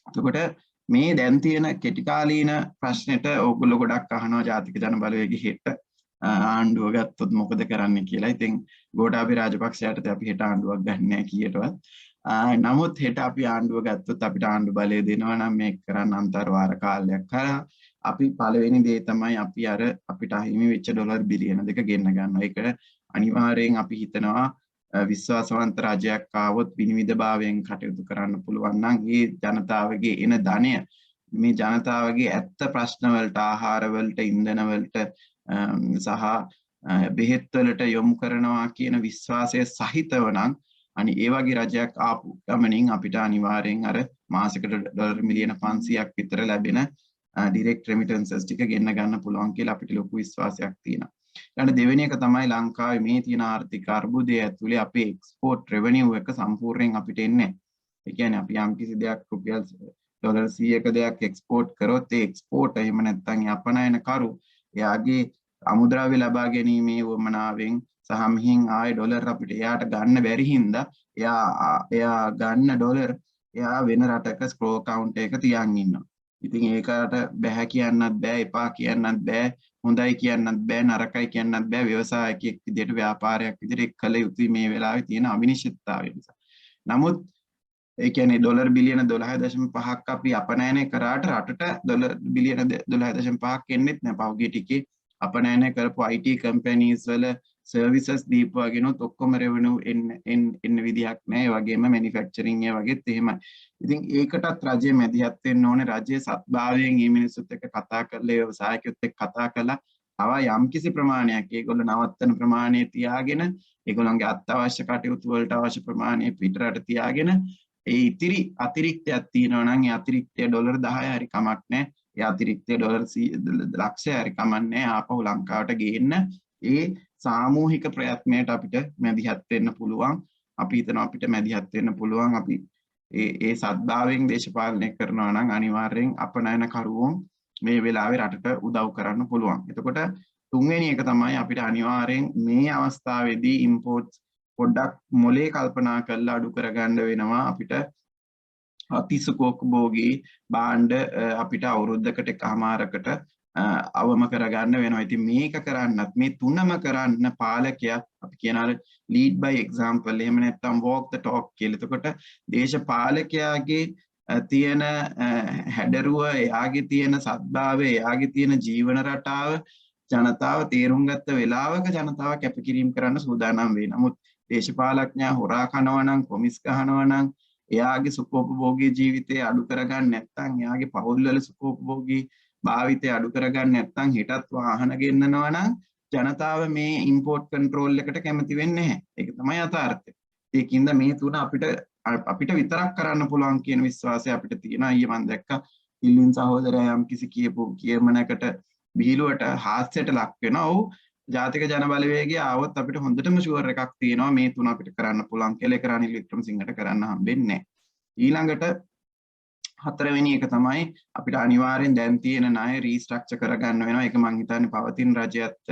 එතකොට මේ දැන් තියෙන කෙටි කාලීන ප්‍රශ්නෙට ඕගොල්ලෝ ගොඩක් අහනවා ජාතික ජන බලවේගය හෙට ආණ්ඩුව ගත්තොත් මොකද කරන්න කියලා. ඉතින් ගෝඨාභය රාජපක්ෂයාට අපි හෙට ආණ්ඩුවක් ගන්න නැහැ කීයටවත්. නමුත් හෙට අපි ආණ්ඩුව ගත්තොත් අපිට ආණ්ඩු බලය දෙනවා නම් මේක කරන්න අන්තර්වාර කාලයක් කරා අපි පළවෙනි දේ තමයි අපි අර අපිට අහිමි වෙච්ච ඩොලර් බිලියන 2 ගෙන්න ගන්නවා. ඒක අනිවාර්යෙන් අපි හිතනවා විශ්වාසවන්ත රජයක් ආවොත් විනිවිදභාවයෙන් කටයුතු කරන්න පුළුවන් නම් මේ ජනතාවගේ එන ධනය මේ ජනතාවගේ ඇත්ත ප්‍රශ්න වලට, ආහාර වලට, ඉන්ධන වලට සහ බෙහෙත් වලට යොමු කරනවා කියන විශ්වාසය සහිතව නම් අනි ඒ වගේ රජයක් ආපු ගමනින් අපිට අනිවාර්යෙන් අර මාසෙකට ඩොලර් මිලියන 500ක් විතර ලැබෙන direct remittances ටික ගෙන්න ගන්න පුළුවන් කියලා අපිට ලොකු විශ්වාසයක් තියෙනවා. ඊළඟ දෙවෙනි එක තමයි ලංකාවේ මේ තියෙන ආර්ථික අර්බුදය ඇතුලේ අපේ export revenue එක සම්පූර්ණයෙන් අපිට එන්නේ. ඒ කියන්නේ අපි යම් කිසි දෙයක් රුපියල් ඩොලර් 100ක දෙයක් export කරොත් ඒ export එහෙම නැත්නම් අපනයන කරු එයාගේ අමුද්‍රව්‍ය ලබා ගැනීමේ වමනාවෙන් සහ මිහින් ආයේ ඩොලර් අපිට එයාට ගන්න බැරි හින්දා එයා ගන්න ඩොලර් එයා වෙන රටක ස්ක්‍රෝ account එක තියන් ඉන්නවා. ඉතින් ඒකට බෑ කියන්නත් බෑ, එපා කියන්නත් බෑ, හොඳයි කියන්නත් බෑ, නරකයි කියන්නත් බෑ. ව්‍යවසායකයෙක් විදිහට, ව්‍යාපාරයක් විදිහට කළ යුතුයි මේ වෙලාවේ තියෙන අවිනිශ්චිතතාවය නිසා. නමුත් ඒ කියන්නේ ඩොලර් බිලියන 12.5ක් අපි අපනයනය කරාට රටට ඩොලර් බිලියන 12.5ක් එන්නෙත් නෑ. පහුගිය ටිකේ අපනයනය කරපු IT කම්පැනිස් වල සර්විසස් දීපුවාගෙනොත් ඔක්කොම රෙවෙනියු එන්න විදිහක් නෑ. ඒ වගේම මැනුෆැක්චරින් ඒ වගේත් එහෙමයි. ඉතින් ඒකටත් රජය මැදිහත් වෙන්න ඕනේ. රජයේ සත්භාවයෙන් මේ මිනිස්සුත් එක්ක කතා කරලා ව්‍යවසායකයොත් එක්ක කතා කරලා තව යම්කිසි ප්‍රමාණයක් ඒගොල්ලෝ නවත්තන ප්‍රමාණය තියාගෙන ඒගොල්ලන්ගේ අත්‍යවශ්‍ය කටයුතු වලට අවශ්‍ය ප්‍රමාණය පිටරට තියාගෙන ඒ ඉතිරි අතිරික්තයක් තියෙනවා නම් ඒ අතිරික්තය ඩොලර් 10 හරි කමක් නැහැ. ඒ අතිරික්තය ඩොලර් ලක්ෂය හරි කමක් නැහැ. ආපහු ලංකාවට ගේන්න ඒ සාමූහික ප්‍රයත්නයට අපිට මැදිහත් වෙන්න පුළුවන්. අපි හිතනවා අපිට මැදිහත් වෙන්න පුළුවන්. අපි ඒ සත්භාවයෙන් දේශපාලනය කරනවා නම් අනිවාර්යෙන් අපනයන කරුවෝ මේ වෙලාවේ රටට උදව් කරන්න පුළුවන්. එතකොට තුන්වෙනි එක තමයි අපිට අනිවාර්යෙන් මේ අවස්ථාවේදී ඉම්පෝර්ට්ස් පොඩ්ඩක් මොලේ කල්පනා කරලා අඩු කරගන්න වෙනවා. අපිට අතිසුකෝපභෝගී භාණ්ඩ අපිට අවුරුද්දකට එකමාරකට අවම කරගන්න වෙනවා. ඉතින් මේක කරන්නත් මේ තුනම කරන්න පාලකයා අපි කියනවා lead by example එහෙම නැත්නම් walk the talk කියලා. එතකොට දේශපාලකයාගේ තියෙන හැඩරුව, එයාගේ තියෙන සත්භාවය, එයාගේ තියෙන ජීවන රටාව ජනතාව තේරුම් ගත්ත වෙලාවක ජනතාව කැපකිරීම කරන්න සූදානම් වෙයි. නමුත් දේශපාලඥයා හොරා කනවා නම්, කොමිස් ගහනවා නම්, එයාගේ සුඛෝපභෝගී ජීවිතය අඩු කරගන්න නැත්නම්, එයාගේ පවුල් වල සුඛෝපභෝගී භාවිතය අඩු කරගන්න නැත්නම් හිටත් වාහන ගෙන්නනවා නම් ජනතාව මේ ඉම්පෝර්ට් කන්ට්‍රෝල් එකට කැමති වෙන්නේ නැහැ. ඒක තමයි යථාර්ථය. ඒකින්ද මේ තුන අපිට විතරක් කරන්න පුළුවන් කියන විශ්වාසය අපිට තියෙනවා. ඊයේ මම දැක්කා ඉල්ලින් සහෝදරයා යම් කිසි කියපු කියමනකට බිහිලුවට හාස්‍යයට ලක් වෙනවා. ඔව් ජාතික ජන බලවේගය ආවොත් අපිට හොඳටම ෂුවර් එකක් තියෙනවා මේ තුන අපිට කරන්න පුළුවන් කියලා. ඒක රනිල් වික්‍රමසිංහට කරන්න හම්බෙන්නේ නැහැ. ඊළඟට හතරවෙනි එක තමයි අපිට අනිවාර්යෙන් දැන් තියෙන ණය රීස්ට්‍රක්චර් කරගන්න වෙනවා. ඒක මම හිතන්නේ පවතින රජයත්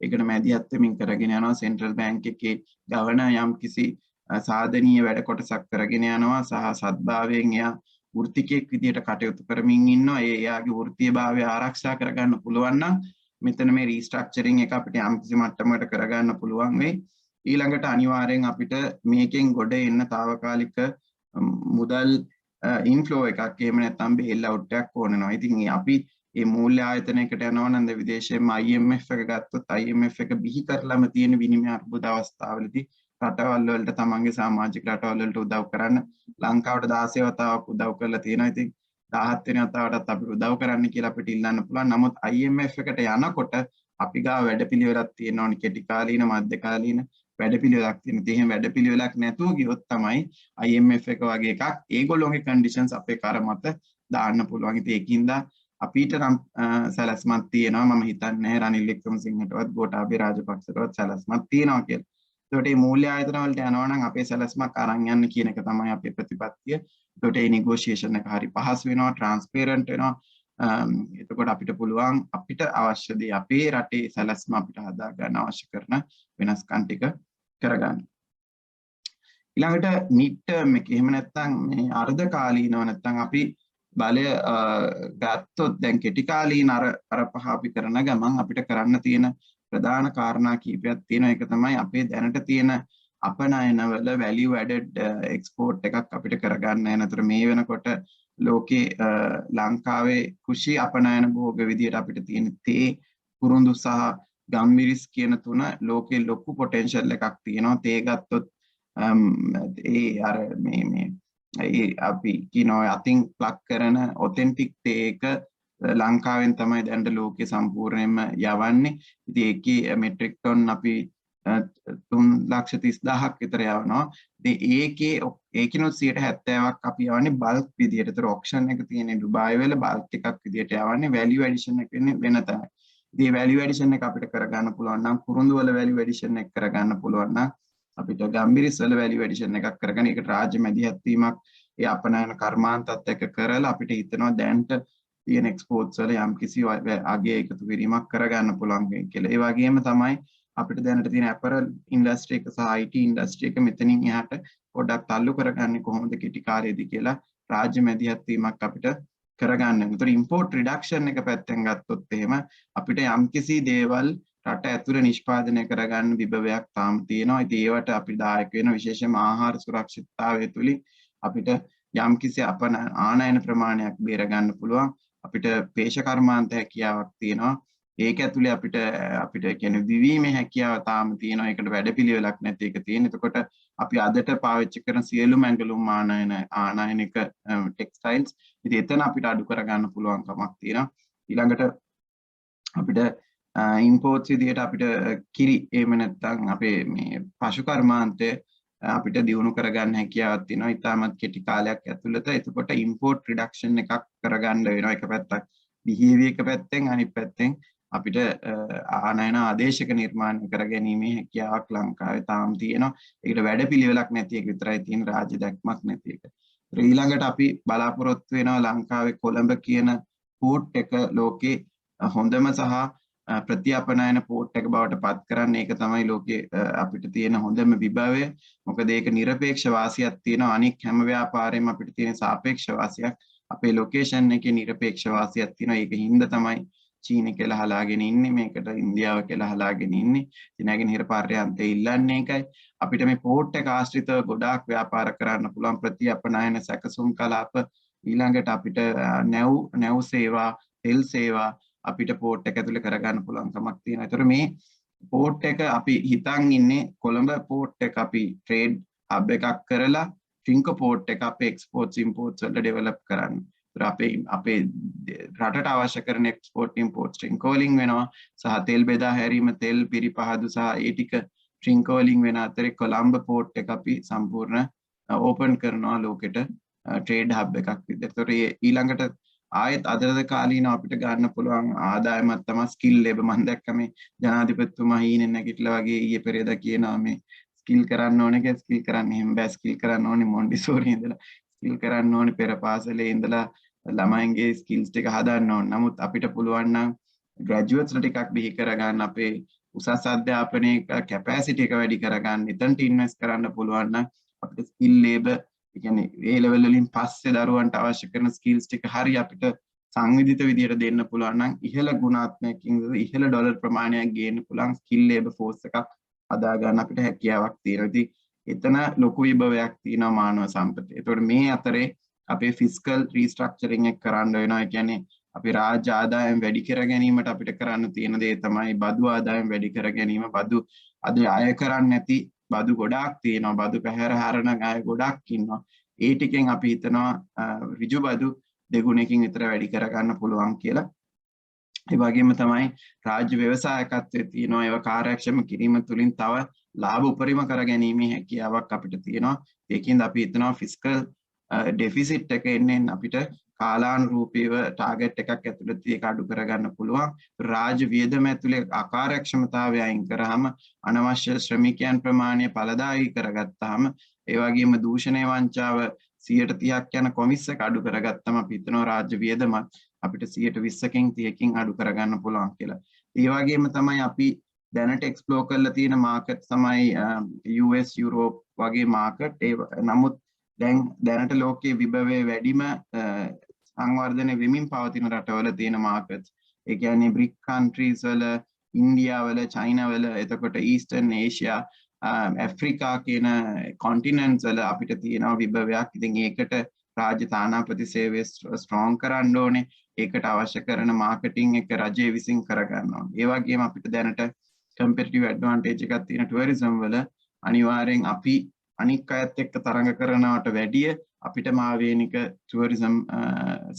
ඒකට මැදිහත් වෙමින් කරගෙන යනවා සෙන්ට්‍රල් බැංක් එකේ ගවර්නර් යම් කිසි සාධනීය වැඩ කොටසක් කරගෙන යනවා සහ සත්භාවයෙන් එයා වෘත්තිකයෙක් විදියට කටයුතු කරමින් ඉන්නවා. එයාගේ වෘත්තීයභාවය ආරක්ෂා කරගන්න පුළුවන් නම් මෙතන මේ රීස්ට්‍රක්චරින් එක අපිට යම් කිසි මට්ටමකට කරගන්න පුළුවන් වෙයි. ඊළඟට අනිවාර්යෙන් අපිට මේකෙන් ගොඩ එන්න తాවකාලික මුදල් ඉන්ෆ්ලෝ එකක් එහෙම නැත්නම් බේල් අවුට් එකක් ඕන වෙනවා. ඉතින් අපි මේ මූල්‍ය ආයතනයකට යනවා නම් විදේශයෙන්ම IMF එක ගත්තොත් IMF එක බිහි කරලම තියෙන විනිමය අර්බුද අවස්ථාවලදී රටවල් වලට තමන්ගේ සමාජික රටවල් වලට උදව් කරන්න ලංකාවට 16 වතාවක් උදව් කරලා තියෙනවා. ඉතින් 17 වෙනි වතාවටත් අපිට උදව් කරන්න කියලා අපිට ඉල්ලන්න පුළුවන්. නමුත් IMF එකට යනකොට අපි ගාව වැඩපිළිවෙලක් තියෙනවා නේ කෙටි කාලීන මධ්‍ය කාලීන වැඩපිළිවෙලක් තියෙනවා. ඉතින් එහෙම වැඩපිළිවෙලක් නැතුව ගියොත් තමයි IMF එක වගේ එකක් ඒගොල්ලෝගේ කන්ඩිෂන්ස් අපේ කර මත දාන්න පුළුවන්. ඉතින් ඒකින්ද අපිට නම් සැලැස්මක් තියෙනවා. මම හිතන්නේ රනිල් වික්‍රමසිංහටවත් ගෝඨාභය රාජපක්ෂටවත් සැලැස්මක් තියෙනවා කියලා. ඒකට මේ මූල්‍ය ආයතන වලට යනවා නම් අපේ සැලැස්මක් අරන් යන්න කියන එක තමයි අපේ ප්‍රතිපත්තිය. ඒකට මේ negotiation එක හරි පහසු වෙනවා, transparent වෙනවා. එතකොට අපිට පුළුවන් අපිට අවශ්‍ය දේ අපේ රටේ සැලැස්ම අපිට හදා ගන්න අවශ්‍ය කරන වෙනස්කම් ටික කරගන්න. ඊළඟට මිඩ් ටර්ම් එක එහෙම නැත්නම් මේ අර්ධ කාලීනව නැත්නම් අපි බලය ගත්තොත් දැන් කෙටි කාලීන අර පහ අපි කරන ගමන් අපිට කරන්න තියෙන ප්‍රධාන කාරණා කීපයක් තියෙනවා. ඒක තමයි අපේ දැනට තියෙන අපනයනවල value added export එකක් අපිට කරගන්න යන. අතර මේ වෙනකොට ලෝකේ ලංකාවේ කෘෂි අපනයන භෝග විදියට අපිට තියෙන තේ, කුරුඳු සහ ගම්මිරිස් කියන තුන ලෝකේ ලොකු පොටෙන්ෂල් එකක් තියෙනවා. තේ ගත්තොත් ඒ අර මේ අපි කියනවා අතින් ප්ලක් කරන ඔතෙන්ටික් තේ එක ලංකාවෙන් තමයි දැන් ලෝකේ සම්පූර්ණයෙන්ම යවන්නේ. ඉතින් ඒකේ මෙට්‍රික් ටොන් අපි 3,30,000ක් විතර යවනවා. ඉතින් ඒකිනුත් 70%ක් අපි යවන්නේ බල්ක් විදියට. ඒතර ඔක්ෂන් එක තියෙන්නේ ඩුබායි වල බල්ක් එකක් විදියට යවන්නේ. වැලියු ඇඩිෂන් එක වෙන්නේ වෙන තැනක. ඉතින් වැලියු ඇඩිෂන් එක අපිට කරගන්න පුළුවන් නම් කුරුඳු වල වැලියු ඇඩිෂන් එක කරගන්න පුළුවන් නම් අපිට ගම්බිරිස් වල වැලියු ඇඩිෂන් එකක් කරගෙන ඒකට රාජ්‍ය මැදිහත් වීමක් ඒ අපනයන කර්මාන්තත් එක්ක කරලා අපිට හිතනවා දැන්ට තියෙන එක්ස්පෝර්ට්ස් වල යම්කිසි අගය එකතු කිරීමක් කරගන්න පුළුවන් කියලා. ඒ වගේම තමයි අපිට දැනට තියෙන අපරල් ඉන්ඩස්ට්‍රි එක සහ IT ඉන්ඩස්ට්‍රි එක මෙතනින් එහාට පොඩ්ඩක් තල්ලු කරගන්නේ කොහොමද කෙටි කාලෙදී කියලා රාජ්‍ය මැදිහත් වීමක් අපිට කරගන්න. ඒතර ඉම්පෝර්ට් රිඩක්ෂන් එක පැත්තෙන් ගත්තොත් එහෙම අපිට යම්කිසි දේවල් රට ඇතුළේ නිෂ්පාදනය කරගන්න විභවයක් තාම තියෙනවා. ඉතින් ඒවට අපි දායක වෙන විශේෂයෙන්ම ආහාර සුරක්ෂිතතාවය තුලින් අපිට යම්කිසි ආනයන ප්‍රමාණයක් බේර ගන්න පුළුවන්. අපිට පේශ කර්මාන්ත හැකියාවක් තියෙනවා. ඒක ඇතුලේ අපිට කියන්නේ විවීමේ හැකියාව තාම තියෙනවා. ඒකට වැඩපිළිවෙලක් නැති එක තියෙන. එතකොට අපි අදට පාවිච්චි කරන සියලුම ඇඟලුම් ආනයනික ටෙක්ස්ටයිල්ස් ඉතින් එතන අපිට අඩු කරගන්න පුළුවන් කමක් තියෙනවා. ඊළඟට අපිට ඉම්පෝර්ට්ස් විදියට අපිට කිරි එහෙම නැත්නම් අපේ මේ පශු කර්මාන්තය අපිට දියුණු කරගන්න හැකියාවක් තියෙනවා. ඉතාමත් කෙටි කාලයක් ඇතුළත. එතකොට ඉම්පෝර්ට් රිඩක්ෂන් එකක් කරගන්න වෙනවා. එක පැත්තක් බිහිවි එක පැත්තෙන් අනිත් පැත්තෙන් අපිට ආනයන ආදේශක නිර්මාණය කර ගැනීමේ හැකියාවක් ලංකාවේ තාම තියෙනවා. ඒකට වැඩපිළිවෙලක් නැති එක විතරයි තියෙන රාජ්‍ය දැක්මක් නැති එක. ඊළඟට අපි බලාපොරොත්තු වෙනවා ලංකාවේ කොළඹ කියන පෝර්ට් එක ලෝකේ හොඳම සහ ප්‍රතිඅපනයන පෝර්ට් එක බවට පත් කරන්න. ඒක තමයි ලෝකේ අපිට තියෙන හොඳම විභවය. මොකද ඒක নিরপেক্ষ වාසියක් තියෙනවා. අනික් හැම ව්‍යාපාරෙම අපිට තියෙන සාපේක්ෂ වාසියක්. අපේ ලොකේෂන් එකේ নিরপেক্ষ වාසියක් තියෙනවා. ඒක හින්දා තමයි චීන කියලා හලාගෙන ඉන්නේ. මේකට ඉන්දියාව කියලා හලාගෙන ඉන්නේ. නැගෙනහිර පර්යාන්තයේ ඉල්ලන්නේ ඒකයි. අපිට මේ පෝර්ට් එක ආශ්‍රිතව ගොඩාක් ව්‍යාපාර කරන්න පුළුවන්. ප්‍රතිඅපනයන සැකසුම් කලාප ඊළඟට අපිට නැව් සේවා, තෙල් සේවා අපිට පෝර්ට් එක ඇතුලේ කරගන්න පුළුවන් කමක් තියෙනවා. ඒතර මේ පෝර්ට් එක අපි හිතන් ඉන්නේ කොළඹ පෝර්ට් එක අපි ට්‍රේඩ් හබ් එකක් කරලා ට්‍රින්කෝ පෝර්ට් එක අපේ එක්ස්පෝර්ට්ස් ඉම්පෝර්ට්ස් වලට ඩෙවලොප් කරන්න. අපේ රටට අවශ්‍ය කරන එක්ස්පෝර්ට් ඉම්පෝර්ට් ට්‍රින්කෝ වලින් වෙනවා සහ තෙල් බෙදා හැරීම තෙල් පිරිපහදු සහ ඒ ටික ට්‍රින්කෝ වලින් වෙන අතරේ කොළඹ පෝර්ට් එක අපි සම්පූර්ණ ඕපන් කරනවා ලෝකෙට ට්‍රේඩ් හබ් එකක් විදිහට. ඒතකොට ඊළඟට ආයෙත් අදද කාලීනව අපිට ගන්න පුළුවන් ආදායමක් තමයි ස්කිල් ලේබර්. මම දැක්ක මේ ජනාධිපතිතුමා හීනේ නැගිටලා වගේ ඊයේ පෙරේදා කියනවා මේ ස්කිල් කරන්න ඕනේ කියලා. ස්කිල් කරන්න එහෙම බෑ. ස්කිල් කරන්න ඕනේ මොන්ටිසෝරි ඉඳලා ස්කිල් කරන්න ඕනේ පෙර පාසලේ ඉඳලා ළමයින්ගේ ස්කිල්ස් ටික හදන්න ඕනේ. නමුත් අපිට පුළුවන් නම් ග්‍රැජුවේට්ස්ලා ටිකක් බිහි කරගන්න අපේ උසස් අධ්‍යාපනයේ කැපැසිටි එක වැඩි කරගන්න එතනට ඉන්වෙස්ට් කරන්න පුළුවන් නම් අපිට ස්කිල් ලේබර් ඒ කියන්නේ A level වලින් පස්සේ දරුවන්ට අවශ්‍ය කරන ස්කිල්ස් ටික හරිය අපිට සංවිධිත විදියට දෙන්න පුළුවන් නම් ඉහළ ගුණාත්මකකින් ඉහළ ඩොලර් ප්‍රමාණයක් ගේන්න පුළුවන් ස්කිල් ලේබර් ෆෝස් එකක් හදා ගන්න අපිට හැකියාවක් තියෙනවා. ඉතින් එතන ලොකු විභවයක් තියෙනවා මානව සම්පතේ. ඒතකොට මේ අතරේ අපේ ෆිස්කල් රීස්ට්‍රක්චරින් එක කරන්න වෙනවා. ඒ කියන්නේ අපි රාජ්‍ය ආදායම් වැඩි කර ගැනීමට අපිට කරන්න තියෙන දේ තමයි බදු ආදායම් වැඩි කර ගැනීම. බදු අද අය කරන්නේ නැති බදු ගොඩාක් තියෙනවා. බදු පැහැර හරන අය ගොඩාක් ඉන්නවා. ඒ ටිකෙන් අපි හිතනවා ඍජු බදු දෙගුණයකින් විතර වැඩි කරගන්න පුළුවන් කියලා. ඒ වගේම තමයි රාජ්‍ය ව්‍යවසායකත්වයේ තියෙනවා ඒවා කාර්යක්ෂම කිරීම තුළින් තව ලාභ උපරිම කර ගැනීමේ හැකියාවක් අපිට තියෙනවා. ඒකින්ද අපි හිතනවා ෆිස්කල් ඩෙෆිසිට් එක එන්නේ අපිට කාලානුරූපීව ටාගට් එකක් ඇතුළත ඒක අඩු කරගන්න පුළුවන්. රාජ්‍ය වියදම ඇතුලේ අකාර්යක්ෂමතාවය අයින් කරාම අනවශ්‍ය ශ්‍රමිකයන් ප්‍රමාණය ඵලදායී කරගත්තාම ඒ වගේම දූෂණය වංචාව 130ක් යන කොමිස් එක අඩු කරගත්තම අපි හිතනවා රාජ්‍ය වියදමත් අපිට 120කින් 30කින් අඩු කරගන්න පුළුවන් කියලා. ඒ වගේම තමයි අපි දැනට එක්ස්ප්ලෝර් කරලා තියෙන මාකට් තමයි US යුරෝප් වගේ මාකට්. නමුත් දැනට ලෝකයේ විභවයේ වැඩිම සංවර්ධනය වෙමින් පවතින රටවල තියෙන මාකට්ස්. ඒ කියන්නේ බ්‍රික් කන්ට්‍රීස් වල, ඉන්දියා වල, චයිනා වල, එතකොට ඊස්ටර්න් ඒෂියා, ඇෆ්‍රිකා කියන කොන්ටිනන්ට්ස් වල අපිට තියෙනවා විභවයක්. ඉතින් ඒකට රාජ්‍ය තානාපති සේවය ස්ට්‍රෝං කරන්න ඕනේ. ඒකට අවශ්‍ය කරන මාකටිං එක රජය විසින් කරගන්න ඕනේ. ඒ වගේම අපිට දැනට කම්පිටිටිව් ඇඩ්වාන්ටේජ් එකක් තියෙන ටුවරිසම් වල අනිවාර්යෙන් අපි අනික් අයත් එක්ක තරඟ කරනවට වැඩිය අපිට මාවේනික ටුවරිසම්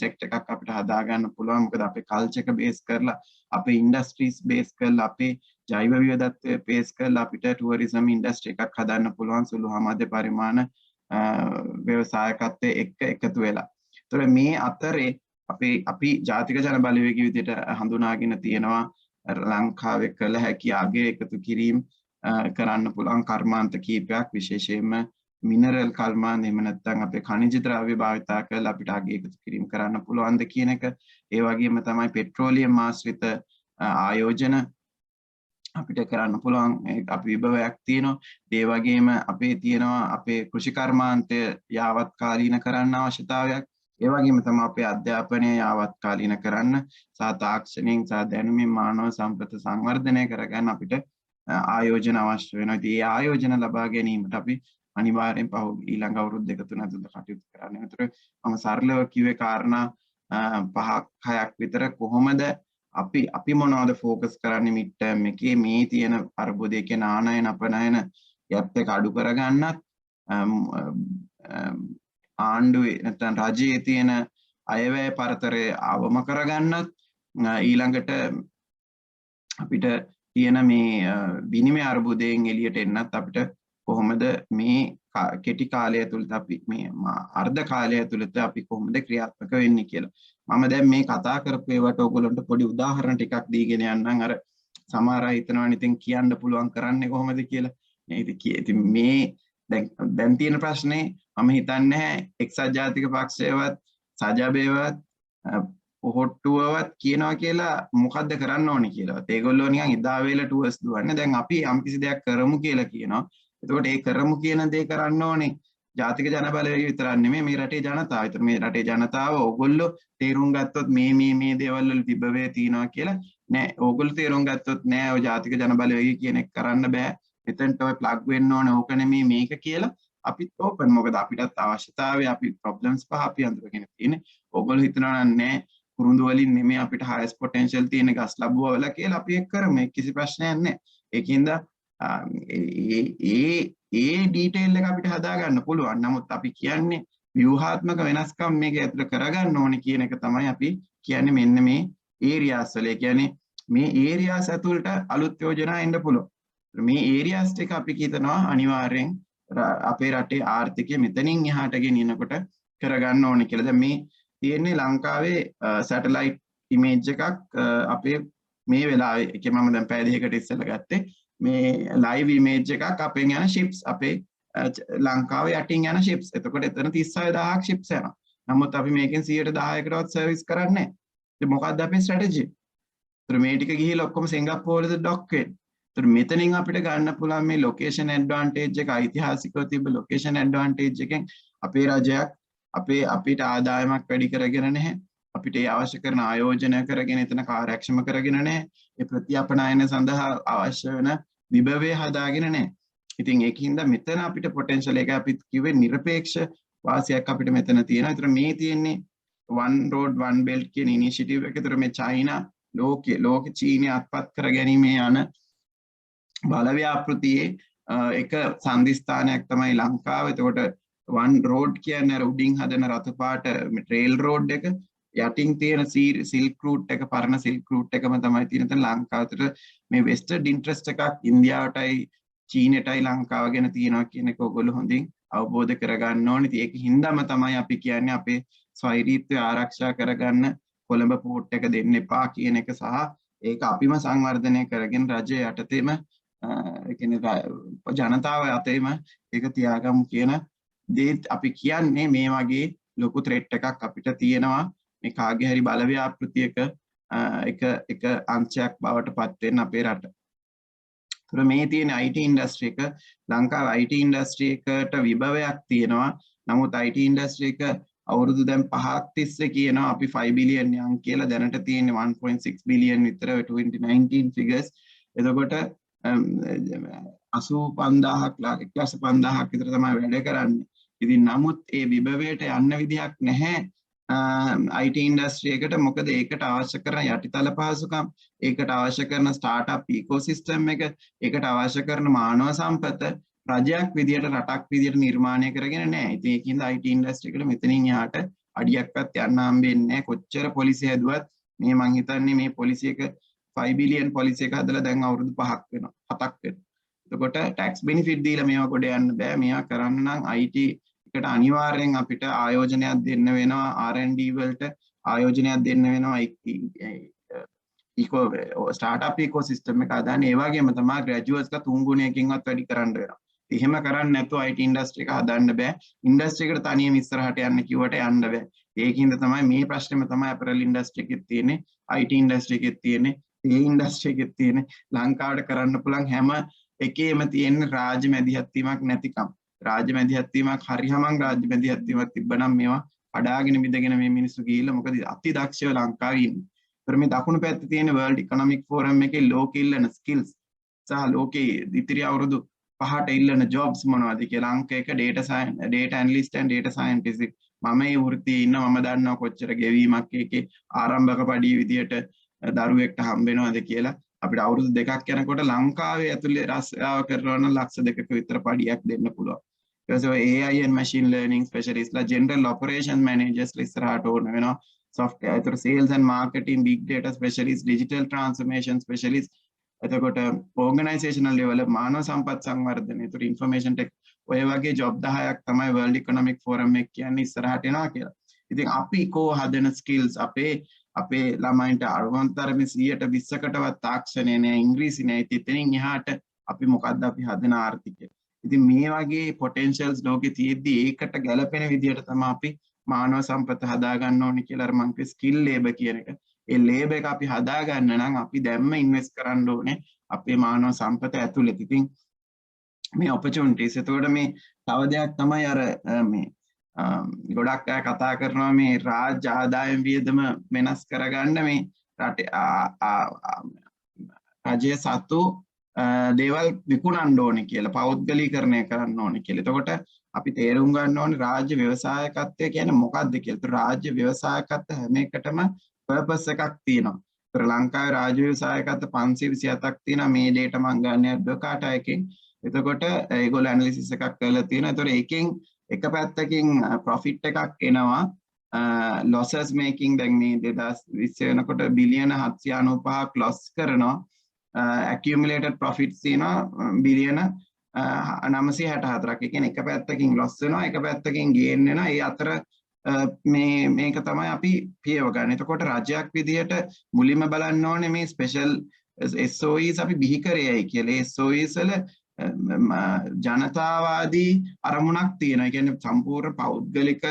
සෙක්ටර් එකක් අපිට හදා ගන්න පුළුවන්. මොකද අපේ කල්චර් එක බේස් කරලා, අපේ ඉන්ඩස්ට්‍රීස් බේස් කරලා, අපේ ජෛව විවිධත්වය බේස් කරලා අපිට ටුවරිසම් ඉන්ඩස්ට්‍රි එකක් හදන්න පුළුවන් සුළු හමාද පරිමාණ ව්‍යවසායකත්වයේ එක්ක එකතු වෙලා. ඒතර මේ අතරේ අපි ජාතික ජන බලවේගය විදිහට හඳුනාගෙන තියෙනවා ලංකාවේ කළ හැකි අගය එකතු කිරීම කරන්න පුළුවන් කර්මාන්ත කීපයක්, විශේෂයෙන්ම මිනරල් කර්මාන්ත, එහෙම නැත්නම් අපේ ඛනිජ ද්‍රව්‍ය භාවිතා කරලා අපිට අගය එකතු කිරීම කරන්න පුළුවන්ද කියන එක. ඒ වගේම තමයි පෙට්‍රෝලියම් ආශ්‍රිත ආයෝජන අපිට කරන්න පුළුවන් අපි විභවයක් තියෙනවා. ඒ වගේම අපේ තියෙනවා අපේ කෘෂි කර්මාන්තය යාවත් කාලීන කරන්න අවශ්‍යතාවයක්. ඒ වගේම තමයි අපේ අධ්‍යාපනය යාවත් කාලීන කරන්න සහ තාක්ෂණයෙන් සහ දැනුමින් මානව සම්පත සංවර්ධනය කරගන්න අපිට ආයෝජන අවශ්‍ය වෙනවා. ඉතින් මේ ආයෝජන ලබා ගැනීමට අපි අනිවාර්යෙන් ඊළඟ අවුරුදු 2-3 ඇතුළත කටයුතු කරන්න. ඒතර මම සරලව කිව්වේ කාරණා 5-6ක් විතර කොහොමද අපි මොනවද ફોකස් කරන්නේ මිඩ් ටර්ම් එකේ මේ තියෙන අර්බුදයේ කියන ආනයන අපනයන ගැප් එක අඩු කරගන්නත්, ආණ්ඩුවේ නැත්නම් රජයේ තියෙන අයවැය පරතරය අවම කරගන්නත්, ඊළඟට අපිට තියෙන මේ විනිමය අර්බුදයෙන් එළියට එන්නත් අපිට කොහොමද මේ කෙටි කාලය තුලත් අපි මේ අර්ධ කාලය තුලත් අපි කොහොමද ක්‍රියාත්මක වෙන්නේ කියලා. මම දැන් මේ කතා කරපු ඒවට ඔයගොල්ලන්ට පොඩි උදාහරණ ටිකක් දීගෙන යන්නම්. අර සමහර අය හිතනවනේ ඉතින් කියන්න පුළුවන් කරන්නේ කොහොමද කියලා. ඉතින් මේ දැන් තියෙන ප්‍රශ්නේ මම හිතන්නේ එක්සත් ජාතික පක්ෂයවත් සජබේවත් පොහොට්ටුවවත් කියනවා කියලා මොකද්ද කරන්න ඕනේ කියලාවත්. ඒගොල්ලෝ නිකන් ඉදා වේල ටුවර්ස් දුවන්නේ. දැන් අපි යම්කිසි දෙයක් කරමු කියලා කියනවා. එතකොට ඒ කරමු කියන දේ කරන්න ඕනේ ජාතික ජන බලවේගය විතරක් නෙමෙයි මේ රටේ ජනතාව. ඒතර මේ රටේ ජනතාව ඕගොල්ලෝ තේරුම් ගත්තොත් මේ දේවල් වල විභවය තියෙනවා කියලා නෑ. ඕගොල්ලෝ තේරුම් ගත්තොත් නෑ ඔය ජාතික ජන බලවේගය කියන එක කරන්න බෑ. මෙතනට ඔය ප්ලග් වෙන්න ඕනේ ඕක නෙමෙයි මේක කියලා අපිත් ඕපන්. මොකද අපිටත් අවශ්‍යතාවය අපි ප්‍රොබ්ලම්ස් පහ අපි අඳුරගෙන තියෙන්නේ. ඕගොල්ලෝ හිතනවා නෑ කුරුඳු වලින් නෙමෙයි අපිට highest potential තියෙන ගස් ලැබුවා කියලා අපි ඒක කරමු. ඒක කිසි ප්‍රශ්නයක් නෑ. ඒකින්ද ඒ ඩීටේල් එක අපිට හදා ගන්න පුළුවන්. නමුත් අපි කියන්නේ ව්‍යුහාත්මක වෙනස්කම් මේක ඇතුළේ කරගන්න ඕනේ කියන එක තමයි අපි කියන්නේ. මෙන්න මේ ඒරියාස් වල. ඒ කියන්නේ මේ ඒරියාස් ඇතුළට අලුත් යෝජනා එන්න පුළුවන්. මේ ඒරියාස් ටික අපි හිතනවා අනිවාර්යෙන් අපේ රටේ ආර්ථිකය මෙතනින් එහාට ගෙනියනකොට කරගන්න ඕනේ කියලා. දැන් මේ තියෙන්නේ ලංකාවේ සැටලයිට් ඉමේජ් එකක් අපේ මේ වෙලාවේ. ඒකේ මම දැන් පැය දෙකකට ඉස්සෙල්ලා ගත්තේ. මේ ලයිව් ඉමේජ් එකක් අපෙන් යන ෂිප්ස් අපේ ලංකාවේ යටින් යන ෂිප්ස්. එතකොට එතන 36000ක් ෂිප්ස් යනවා. නමුත් අපි මේකෙන් 110%කටවත් සර්විස් කරන්නේ නැහැ. ඉතින් මොකක්ද අපේ ස්ට්‍රැටජි? ඒතර මේ ටික ගිහිල්ලා ඔක්කොම සිංගප්පූරුවේද ඩොක් වෙන්නේ. ඒතර මෙතනින් අපිට ගන්න පුළුවන් මේ ලොකේෂන් ඇඩ්වාන්ටේජ් එක ඓතිහාසිකව තිබ්බ ලොකේෂන් ඇඩ්වාන්ටේජ් එකෙන් අපේ රජයක් අපිට ආදායමක් වැඩි කරගෙන නැහැ. අපිට ඒ අවශ්‍ය කරන ආයෝජන කරගෙන එතන කාර්යක්ෂම කරගෙන නැහැ. ඒ ප්‍රතිඅපනයන සඳහා අවශ්‍ය වෙන විභවය හදාගෙන නැහැ. ඉතින් ඒකින්ද මෙතන අපිට පොටෙන්ෂල් එක අපි කිව්වේ নিরপেক্ষ වාසියක් අපිට මෙතන තියෙනවා. ඒතර මේ තියෙන්නේ one road one belt කියන ඉනිෂියටිව් එක. ඒතර මේ චයිනා ලෝක චීනය අත්පත් කර ගැනීම යන බලව්‍යාපෘතියේ එක සංදිස්ථානයක් තමයි ලංකාව. එතකොට one road කියන්නේ උඩින් හදන රතු පාට trail road එක, යටින් තියෙන silk route එක, පරණ silk route එකම තමයි තියෙන තැන ලංකාවට මේ vested interest එකක් ඉන්දියාවටයි චීනයටයි ලංකාව ගැන තියෙනවා කියන එක ඔයගොල්ලෝ හොඳින් අවබෝධ කරගන්න ඕනේ. ඉතින් ඒක හින්දාම තමයි අපි කියන්නේ අපේ ස්වෛරීත්වය ආරක්ෂා කරගන්න කොළඹ පෝට් එක දෙන්න එපා කියන එක සහ ඒක අපිම සංවර්ධනය කරගෙන රජය යටතේම ඒ කියන්නේ ජනතාව යටතේම ඒක තියාගමු කියන දේ අපි කියන්නේ. මේ වගේ ලොකු ත්‍රෙට් එකක් අපිට තියෙනවා මේ කාගේ හරි බලව්‍යාපෘතියක එක අංශයක් බවට පත් වෙන්න අපේ රට. ඒතර මේ තියෙන IT ඉන්ඩස්ට්‍රි එක ලංකාවේ IT ඉන්ඩස්ට්‍රි එකට විභවයක් තියෙනවා. නමුත් IT ඉන්ඩස්ට්‍රි එක අවුරුදු දැන් 5ක් තිස්සේ කියනවා අපි 5 බිලියන් යන් කියලා. දැනට තියෙන්නේ 1.6 බිලියන් විතර 2019 ෆිගර්ස්. එතකොට 85000ක් 1,5000ක් විතර තමයි වැඩ කරන්නේ. ඉතින් නමුත් ඒ විභවයට යන්න විදිහක් නැහැ IT ඉන්ඩස්ට්‍රි එකට. මොකද ඒකට අවශ්‍ය කරන යටිතල පහසුකම්, ඒකට අවශ්‍ය කරන ස්ටාර්ට්අප් ඉකෝසිස්ටම් එක, ඒකට අවශ්‍ය කරන මානව සම්පත රජයක් විදියට රටක් විදියට නිර්මාණය කරගෙන නැහැ. ඉතින් ඒකින්ද IT ඉන්ඩස්ට්‍රි එකට මෙතනින් එහාට අඩියක්වත් යන්න හම්බෙන්නේ නැහැ. කොච්චර පොලිසිය හැදුවත් මේ මං හිතන්නේ මේ පොලිසි එක 5 බිලියන් පොලිසි එක හදලා දැන් අවුරුදු 5ක් වෙනවා 7ක් වෙනවා. එතකොට ටැක්ස් බෙනිෆිට් දීලා මේවා ගොඩ යන්න බෑ. මේවා කරන්න නම් IT එකට අනිවාර්යෙන් අපිට ආයෝජනයක් දෙන්න වෙනවා. R&D වලට ආයෝජනයක් දෙන්න වෙනවා. ස්ටාර්ට්අප් ඉකෝසිස්ටම් එක හදාන්න. ඒ වගේම තමයි ග්‍රැජුවේට්ස්ලා 3 ගුණයකින්වත් වැඩි කරන්න වෙනවා. එහෙම කරන්නේ නැතුව IT ඉන්ඩස්ට්‍රි එක හදන්න බෑ. ඉන්ඩස්ට්‍රි එකට තනියම ඉස්සරහට යන්න කිව්වට යන්න බෑ. ඒකින්ද තමයි මේ ප්‍රශ්නේම තමයි අපරල් ඉන්ඩස්ට්‍රි එකෙත් තියෙන්නේ, IT ඉන්ඩස්ට්‍රි එකෙත් තියෙන්නේ, ඒ ඉන්ඩස්ට්‍රි එකෙත් තියෙන්නේ. ලංකාවට කරන්න පුළුවන් හැම එකේම තියෙන රාජ්‍ය මැදිහත්වීමක් නැතිකම. රාජ්‍ය මැදිහත්වීමක් හරියමං රාජ්‍ය මැදිහත්වීමක් තිබ්බනම් මේවා කඩාගෙන මිදගෙන මේ මිනිස්සු ගිහිල්ලා මොකද අති දක්ෂව ලංකාවේ ඉන්නේ. ඒතර මේ දකුණු පැත්තේ තියෙන World Economic Forum එකේ ලෝකෙ ඉල්ලන ස්කිල්ස් සහ ලෝකේ ඉතිරි අවුරුදු 5ට ඉල්ලන ජොබ්ස් මොනවද කියලා අංක 1 data analyst and data scientist. මම මේ වෘත්තියේ ඉන්න මම දන්නවා කොච්චර ගෙවීමක් ඒකේ ආරම්භක පඩිය විදියට දරුවෙක්ට හම්බ වෙනවද කියලා. අපිට අවුරුදු 2ක් යනකොට ලංකාවේ ඇතුලේ රස්සාව කරනවා නම් ලක්ෂ 2ක විතර පඩියක් දෙන්න පුළුවන්. ඊට පස්සේ AI and machine learning specialist ලා general operations managers ලා ඉස්සරහට ඕන වෙනවා. software ඒතර sales and marketing big data specialist digital transformation specialist එතකොට organizational level මානව සම්පත් සංවර්ධනය ඒතර information tech ඔය වගේ job 10ක් තමයි World Economic Forum එක කියන්නේ ඉස්සරහට එනවා කියලා. ඉතින් අපි කෝ හදන skills අපේ ළමයින්ට අරවන්තරමේ 120කටවත් තාක්ෂණය නෑ, ඉංග්‍රීසි නෑ. ඉතින් එහාට අපි මොකද්ද අපි හදන ආර්ථිකය. ඉතින් මේ වගේ potentials ලෝකේ තියෙද්දි ඒකට ගැලපෙන විදියට තමයි අපි මානව සම්පත හදා ගන්න ඕනේ කියලා අර මං කිව්වේ ස්කිල් ලේබර් කියන එක. ඒ ලේබර් එක අපි හදා ගන්න නම් අපි දැම්ම ඉන්වෙස්ට් කරන්න ඕනේ අපේ මානව සම්පත ඇතුළත. ඉතින් මේ opportunities. එතකොට මේ තව දෙයක් තමයි අර මේ ගොඩක් අය කතා කරනවා මේ රාජ්‍ය ආදායම් වියදම වෙනස් කරගන්න මේ රටේ රජයේ සතු දේවල් විකුණන්න ඕනේ කියලා, පෞද්ගලීකරණය කරන්න ඕනේ කියලා. එතකොට අපි තේරුම් ගන්න ඕනේ රාජ්‍ය ව්‍යවසායකත්වය කියන්නේ මොකක්ද කියලා. ඒතර රාජ්‍ය ව්‍යවසායකත්ව හැම එකටම පර්පස් එකක් තියෙනවා. ඒතර ලංකාවේ රාජ්‍ය ව්‍යවසායකත්ව 527ක් තියෙනවා. මේ ඩේටා මම ගන්න ඇඩ්වොකාට් එකෙන්. එතකොට ඒගොල්ලෝ ඇනලිසිස් එකක් කරලා තියෙනවා. ඒතර එකෙන් එක පැත්තකින් ප්‍රොෆිට් එකක් එනවා. losses making දැන් මේ 2020 වෙනකොට බිලියන 795ක් loss කරනවා. accumulated profits තියෙනවා බිලියන 964ක්. ඒ කියන්නේ එක පැත්තකින් loss වෙනවා, එක පැත්තකින් gain වෙනවා. ඒ අතර මේක තමයි අපි පියව ගන්න. එතකොට රජයක් විදියට මුලින්ම බලන්න ඕනේ මේ ස්පෙෂල් SOEs අපි බිහි කරේයි කියලා. SOEs වල ජනතාවාදී අරමුණක් තියෙනවා. ඒ කියන්නේ සම්පූර්ණ පෞද්ගලික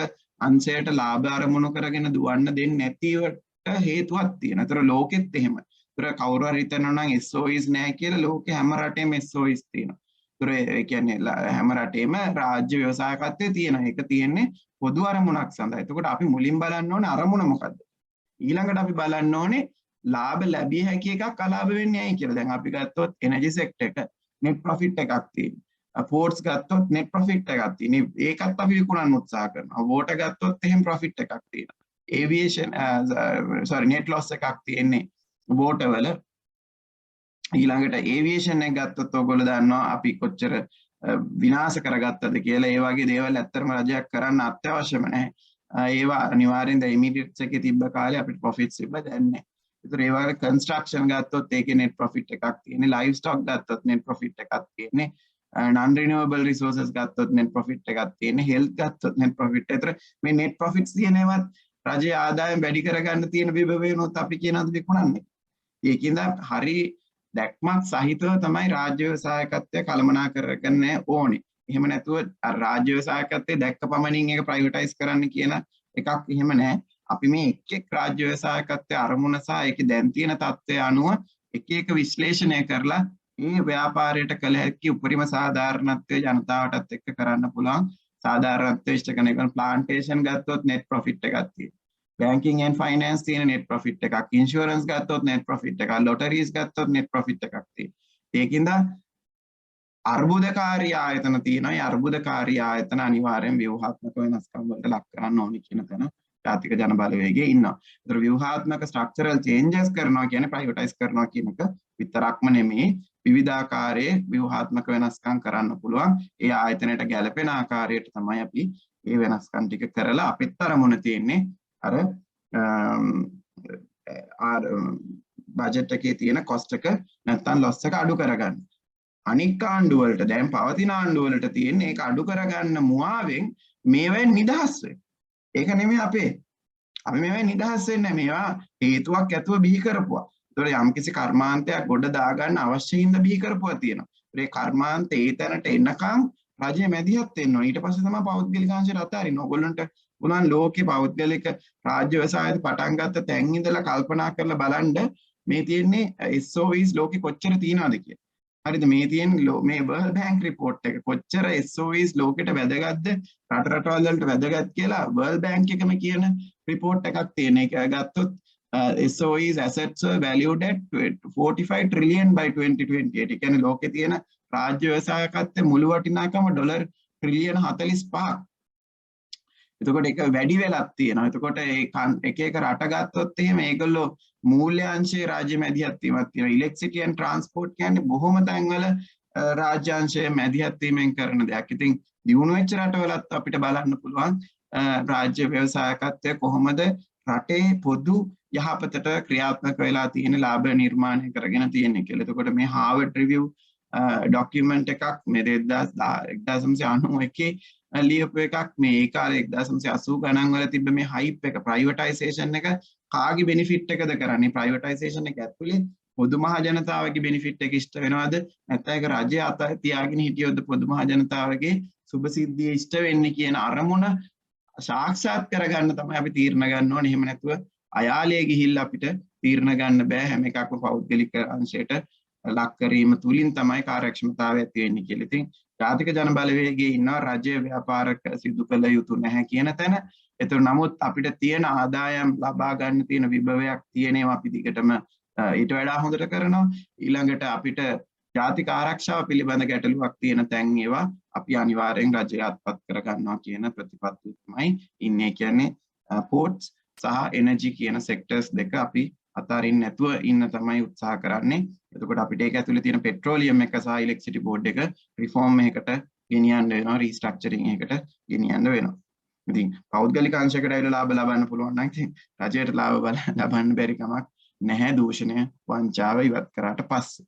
අංශයට ලාභ අරමුණු කරගෙන දුවන්න දෙන්නේ නැතිවට හේතුවක් තියෙනවා. ඒතර ලෝකෙත් එහෙම. ඒතර කවුරු හරි හිතනවා නම් SOEs නැහැ කියලා ලෝකේ හැම රටේම SOEs තියෙනවා. ඒතර ඒ කියන්නේ හැම රටේම රාජ්‍ය ව්‍යවසායකත්වයේ තියෙනවා. ඒක තියෙන්නේ පොදු අරමුණක් සඳහා. එතකොට අපි මුලින් බලන්න ඕනේ අරමුණ මොකද්ද? ඊළඟට අපි බලන්න ඕනේ ලාභ ලැබිය හැකි එකක් අලාභ වෙන්නේ ඇයි කියලා. දැන් අපි ගත්තොත් එනර්ජි සෙක්ටර් එක net profit එකක් තියෙනවා. පෝර්ට්ස් ගත්තොත් net profit එකක් තියෙනවා. ඒකත් අපි විකුණන්න උත්සාහ කරනවා. වෝටර් ගත්තොත් එහෙම profit එකක් තියෙනවා. ඒවියේෂන් net loss එකක් තියෙන්නේ වෝටර් වල. ඊළඟට ඒවියේෂන් එක ගත්තොත් ඔයගොල්ලෝ දන්නවා අපි කොච්චර විනාශ කරගත්තද කියලා. ඒ වගේ දේවල් ඇත්තටම රජයක් කරන්න අත්‍යවශ්‍යම නැහැ. ඒවා අනිවාර්යෙන් දැන් ඉමිඩියට්ස් එකේ තිබ්බ කාලේ අපිට ප්‍රොෆිට්ස් තිබ්බ දැන් නැහැ. ඒතර ඒ වගේ කන්ස්ට්‍රක්ෂන් ගත්තොත් ඒකේ net profit එකක් තියෙන්නේ. ලයිව් ස්ටොක් ගත්තොත් net profit එකක් තියෙන්නේ. non renewable resources ගත්තොත් net profit එකක් තියෙන්නේ. health ගත්තොත් net profit. ඒතර මේ net profits තියෙනවත් රජයේ ආදායම් වැඩි කරගන්න තියෙන විභවයනොත් අපි කියනවාද විකුණන්නේ. ඒකින්ද හරි දැක්මක් සහිතව තමයි රාජ්‍ය ව්‍යවසායකත්වය කළමනාකරන්න ඕනේ. එහෙම නැතුව රාජ්‍ය ව්‍යවසායකත්වයේ දැක්ක පමණින් ඒක ප්‍රයිවටයිස් කරන්න කියන එකක් එහෙම නැහැ. අපි මේ එක් රාජ්‍ය ව්‍යවසායකත්වයේ අරමුණ සහ ඒකේ දැන් තියෙන තත්ත්වය අනුව එක එක විශ්ලේෂණය කරලා මේ ව්‍යාපාරයට කළ හැකි උපරිම සාධාරණත්වය ජනතාවටත් එක්ක කරන්න පුළුවන් සාධාරණත්වය ඉෂ්ට කරන එක. ප්ලාන්ටේෂන් ගත්තොත් net profit එකක් තියෙනවා. banking and finance තියෙන net profit එකක්. insurance ගත්තොත් net profit එකක්. lotteries ගත්තොත් net profit එකක් තියෙනවා. ඒකින්ද අර්බුදකාරී ආයතන තියෙනවා. ඒ අර්බුදකාරී ආයතන අනිවාර්යෙන් ව්‍යුහාත්මක වෙනස්කම් වලට ලක් කරන්න ඕනේ කියන තැන ජාතික ජන බලවේගයේ ඉන්නවා. ඒතර ව්‍යුහාත්මක ස්ට්‍රක්චරල් චේන්ජස් කරනවා කියන්නේ ප්‍රයිවටයිස් කරනවා කියන එක විතරක්ම නෙමෙයි. විවිධාකාරයේ ව්‍යුහාත්මක වෙනස්කම් කරන්න පුළුවන්. ඒ ආයතනයට ගැළපෙන ආකාරයට තමයි අපි මේ වෙනස්කම් ටික කරලා අපිට තරමුණ තියෙන්නේ අර බජට් එකේ තියෙන කොස්ට් එක නැත්නම් ලොස් එක අඩු කරගන්න. අනික් ආණ්ඩු වලට දැන් පවතින ආණ්ඩු වලට තියෙන ඒක අඩු කරගන්න මුවාවෙන් මේවෙන් නිදහස් වෙන්න. ඒක නෙමෙයි අපේ. අපි මේවෙන් නිදහස් වෙන්නේ මේවා හේතුවක් ඇතුව බිහි කරපුවා. ඒතකොට යම්කිසි කර්මාන්තයක් ගොඩ දාගන්න අවශ්‍ය හින්දා බිහි කරපුවා තියෙනවා. ඒ කර්මාන්තේ ඒ තැනට එනකම් රජය මැදිහත් වෙන්න ඕන. ඊට පස්සේ තමයි පෞද්ගලික අංශයට අතාරින්න. ඕගොල්ලන්ට උනන් ලෝකේ පෞද්ගලික රාජ්‍ය ව්‍යවසායයට පටන් ගත්ත තැන් ඉඳලා කල්පනා කරලා බලන්න මේ තියෙන්නේ SOEs ලෝකේ කොච්චර තියෙනවද කියලා. හරිද? මේ තියෙන මේ World Bank report එක කොච්චර SOEs ලෝකෙට වැදගත්ද රට රටවල් වලට වැදගත් කියලා World Bank එකම කියන report එකක් තියෙන. ඒක ගත්තොත් SOEs assets were valued at 45 trillion by 2028. ඒ කියන්නේ ලෝකේ තියෙන රාජ්‍ය ව්‍යවසායකත්වයේ මුළු වටිනාකම ඩොලර් ට්‍රිලියන 45ක්. එතකොට ඒක වැඩි වෙලක් තියෙනවා. එතකොට එක එක රට ගත්තොත් එහෙම ඒගොල්ලෝ මූල්‍යාංශයේ රාජ්‍ය මැදිහත් වීමක් තියෙනවා. ඉලෙක්ට්‍රිසිටි ඇන්ඩ් ට්‍රාන්ස්පෝර්ට් කියන්නේ බොහොම තැන්වල රාජ්‍යාංශයේ මැදිහත් වීමෙන් කරන දෙයක්. ඉතින් දියුණු වෙච්ච රටවලත් අපිට බලන්න පුළුවන් රාජ්‍ය ව්‍යවසායකත්වය කොහොමද රටේ පොදු යහපතට ක්‍රියාත්මක වෙලා තියෙන ලාභ නිර්මාණය කරගෙන තියෙන්නේ කියලා. එතකොට මේ Harvard Review ඩොකියුමන්ට් එකක් මේ 1991 ලියපු එකක්. මේ කාලේ 1980 ගණන් වල තිබ්බ මේ හයිප් එක ප්‍රයිවටයිසේෂන් එක කාගේ බෙනිෆිට් එකද කරන්නේ? ප්‍රයිවටයිසේෂන් එක ඇතුලේ පොදු මහ ජනතාවගේ බෙනිෆිට් එක ඉෂ්ට වෙනවද? නැත්නම් ඒක රජය අත තියාගෙන හිටියොත් පොදු මහ ජනතාවගේ සුබ සිද්ධිය ඉෂ්ට වෙන්නේ කියන අරමුණ සාක්ෂාත් කරගන්න තමයි අපි තීරණ ගන්න ඕනේ. එහෙම නැතුව අයාලේ ගිහිල්ලා අපිට තීරණ ගන්න බෑ. හැම එකක්ම පෞද්ගලික අංශයට ලක් කිරීම තුලින් තමයි කාර්යක්ෂමතාවය ඇති වෙන්නේ කියලා. ඉතින් ජාතික ජන බලවේගයේ ඉන්නවා රජය ව්‍යාපාරක සිදු කළ යුතු නැහැ කියන තැන. ඒතර නමුත් අපිට තියෙන ආදායම් ලබා ගන්න තියෙන විභවයක් තියෙනවා අපි දිගටම ඊට වඩා හොඳට කරනවා. ඊළඟට අපිට ජාතික ආරක්ෂාව පිළිබඳ ගැටලුවක් තියෙන තැන් ඒවා අපි අනිවාර්යෙන් රජය අත්පත් කර ගන්නවා කියන ප්‍රතිපත්තිය තමයි ඉන්නේ. කියන්නේ පෝර්ට්ස් සහ එනර්ජි කියන සෙක්ටර්ස් දෙක අපි අතාරින්න නැතුව ඉන්න තමයි උත්සාහ කරන්නේ. එතකොට අපිට ඒක ඇතුලේ තියෙන පෙට්‍රෝලියම් එක සහ ඉලෙක්ට්‍රිසිටි බෝඩ් එක රිෆෝම් එකකට ගෙනියන්න වෙනවා, රීස්ට්‍රක්චරින් එකකට ගෙනියන්න වෙනවා. ඉතින් පෞද්ගලික අංශයකට ඇවිල්ලා ලාභ ලබන්න පුළුවන් නම් ඉතින් රජයට ලාභ ලබන්න බැරි කමක් නැහැ දූෂණය වංචාව ඉවත් කරාට පස්සේ.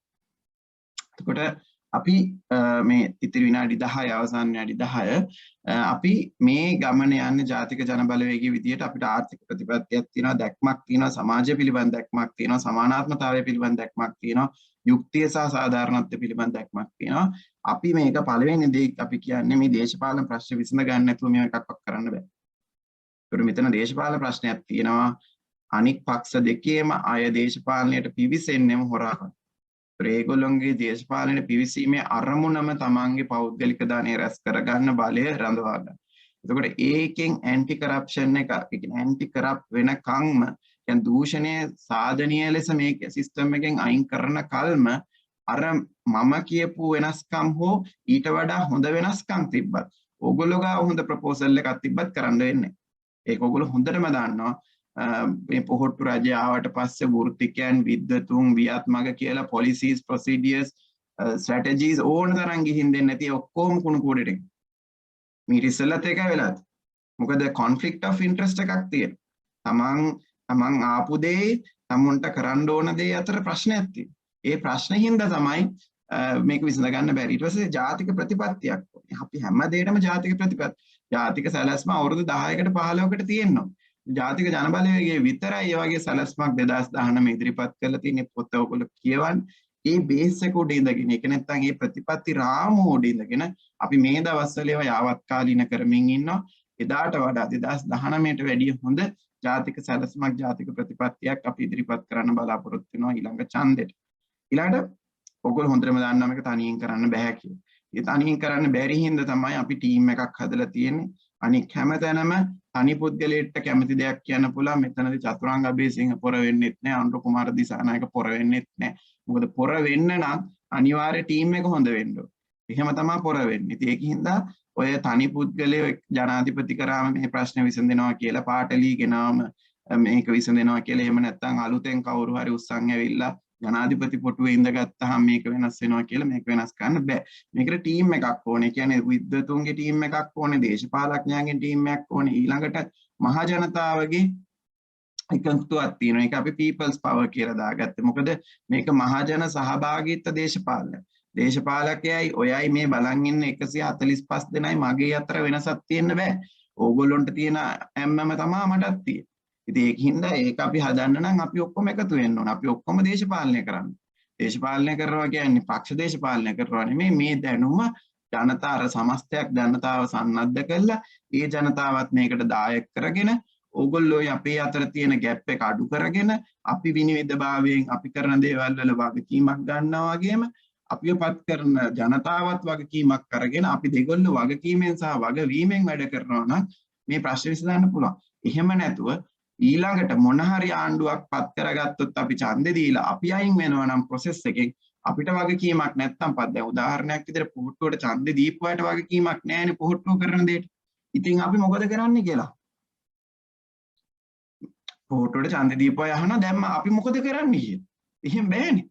එතකොට අපි මේ ඉතිරි විනාඩි 10 අවසාන විනාඩි 10 අපි මේ ගමන යන්නේ ජාතික ජන බලවේගයේ විදියට අපිට ආර්ථික ප්‍රතිපත්තියක් තියෙනවා, දැක්මක් තියෙනවා, සමාජය පිළිබඳ දැක්මක් තියෙනවා, සමානාත්මතාවය පිළිබඳ දැක්මක් තියෙනවා, යුක්තිය සහ සාධාරණත්වය පිළිබඳ දැක්මක් තියෙනවා. අපි මේක පළවෙනි දේ අපි කියන්නේ මේ දේශපාලන ප්‍රශ්න විසඳ ගන්න නැතුව මේක එකක්වත් කරන්න බෑ. ඒකට මෙතන දේශපාලන ප්‍රශ්නයක් තියෙනවා. අනික් පක්ෂ දෙකේම අය දේශපාලනයට පිවිසෙන්නේම හොරාට. ඒගොල්ලොන්ගේ දේශපාලනයට පිවිසීමේ අරමුණම තමන්ගේ පෞද්ගලික ධනය රැස් කරගන්න බලය රඳවා ගන්න. එතකොට ඒකෙන් ඇන්ටි කරප්ෂන් එක, ඒ කියන්නේ ඇන්ටි කරප්ට් වෙනකම්ම, කියන්නේ දූෂණය සාධනීය ලෙස මේ සිස්ටම් එකෙන් අයින් කරන කල්ම අර මම කියපු වෙනස්කම් හෝ ඊට වඩා හොඳ වෙනස්කම් තිබ්බත්, ඕගොල්ලෝ ගාව හොඳ ප්‍රොපෝසල් එකක් තිබ්බත් කරන්න වෙන්නේ. ඒක ඕගොල්ලෝ හොඳටම දන්නවා. මේ පොහොට්ටු රජය ආවට පස්සේ වෘත්තිකයන්, විද්වතුන්, වියත්මග කියලා policies, procedures, strategies ඕන තරම් ගිහින් දෙන්නේ නැති ඔක්කොම කුණු කූඩේට. මේ ඉස්සෙල්ලත් එකයි වෙලාද. මොකද conflict of interest එකක් තියෙනවා. තමන් ආපු දේ, තමුන්ට කරන්න ඕන දේ අතර ප්‍රශ්නයක් තියෙනවා. ඒ ප්‍රශ්නේ හින්දා තමයි මේක විසඳ ගන්න බැරි. ඊට පස්සේ ජාතික ප්‍රතිපත්තියක්. අපි හැම දෙයකම ජාතික ප්‍රතිපත්ති. ජාතික සැලැස්ම අවුරුදු 10කට 15කට තියෙනවා. ජාතික ජනබලවේගයේ විතරයි ඒ වගේ සැලැස්මක් 2019 ඉදිරිපත් කරලා තියෙන පොත ඔයගොල්ලෝ කියවන්න. ඒ බේස් එක උඩ ඉඳගෙන, ඒක නැත්නම් මේ ප්‍රතිපත්ති රාමුව උඩ ඉඳගෙන අපි මේ දවස්වල ඒවා යාවත්කාලීන කරමින් ඉන්නවා. එදාට වඩා 2019ට වැඩිය හොඳ ජාතික සැලැස්මක්, ජාතික ප්‍රතිපත්තියක් අපි ඉදිරිපත් කරන්න බලාපොරොත්තු වෙනවා ඊළඟ ඡන්දෙට. ඊළඟට ඔයගොල්ලෝ හොඳටම දන්නවා මේක තනියෙන් කරන්න බෑ කියලා. ඒ තනියෙන් කරන්න බැරි හින්දා තමයි අපි ටීම් එකක් හදලා තියෙන්නේ. අනික හැමතැනම තනි පුද්ගලයෙක්ට කැමති දෙයක් කියන්න පුළුවන්. මෙතනදී චතුරාංග අබේසිංහ පොර වෙන්නෙත් නෑ, අනුර කුමාර දිසානායක පොර වෙන්නෙත් නෑ. මොකද පොර වෙන්න නම් අනිවාර්ය ටීම් එක හොඳ වෙන්න ඕනේ. එහෙම තමයි පොර වෙන්නේ. ඉතින් ඒකින්ද ඔය තනි පුද්ගලයෙක් ජනාධිපති කරාම මේ ප්‍රශ්න විසඳෙනවා කියලා, පාටලී ගෙනාම මේක විසඳෙනවා කියලා, එහෙම නැත්නම් අලුතෙන් කවුරු හරි උස්සන් ඇවිල්ලා ජනාධිපති පොටුවේ ඉඳගත්තාම මේක වෙනස් වෙනවා කියලා මේක වෙනස් කරන්න බෑ. මේකට ටීම් එකක් ඕනේ. කියන්නේ විද්වතුන්ගේ ටීම් එකක් ඕනේ, දේශපාලඥයන්ගේ ටීම් එකක් ඕනේ. ඊළඟට මහ ජනතාවගේ එකතුවක් තියෙනවා. ඒක අපි people's power කියලා දාගත්තේ. මොකද මේක මහජන සහභාගීත්ව දේශපාලනය. දේශපාලකයයි ඔයයි මේ බලන් ඉන්න 145 දෙනයි මගේ අතර වෙනසක් තියෙන්න බෑ. ඕගොල්ලොන්ට තියෙන හැමම තමයි මටත් තියෙන්නේ. ඉතින් ඒකින්ද ඒක අපි හදන්න නම් අපි ඔක්කොම එකතු වෙන්න ඕන. අපි ඔක්කොම දේශපාලනය කරන්න. දේශපාලනය කරනවා කියන්නේ පක්ෂ දේශපාලනය කරනවා නෙමෙයි. මේ දැනුම ජනතාව සමස්තයක් ජනතාව සන්නද්ධ කරලා ඒ ජනතාවත් මේකට දායක කරගෙන ඕගොල්ලෝ අපේ අතර තියෙන ગેප් එක අඩු කරගෙන අපි විනිවිදභාවයෙන් අපි කරන දේවල් වල වගකීමක් ගන්නවා වගේම අපිවපත් කරන ජනතාවත් වගකීමක් අරගෙන අපි දෙගොල්ලෝ වගකීමෙන් සහ වගවීමෙන් වැඩ කරනවා නම් මේ ප්‍රශ්න විසඳන්න පුළුවන්. එහෙම නැතුව ඊළඟට මොන හරි ආණ්ඩුවක් පත් කරගත්තොත් අපි ඡන්දේ දීලා අපි අයින් වෙනවා නම් process එකෙන් අපිට වගකීමක් නැත්තම් දැන් උදාහරණයක් විදිහට පොහොට්ටුවට ඡන්දේ දීපුවාට වගකීමක් නැහැනේ පොහොට්ටුව කරන දෙයට. ඉතින් අපි මොකද කරන්නේ කියලා. පොහොට්ටුවට ඡන්දේ දීපුවා අහනවා දැන් අපි මොකද කරන්නේ කියලා. එහෙම බෑනේ.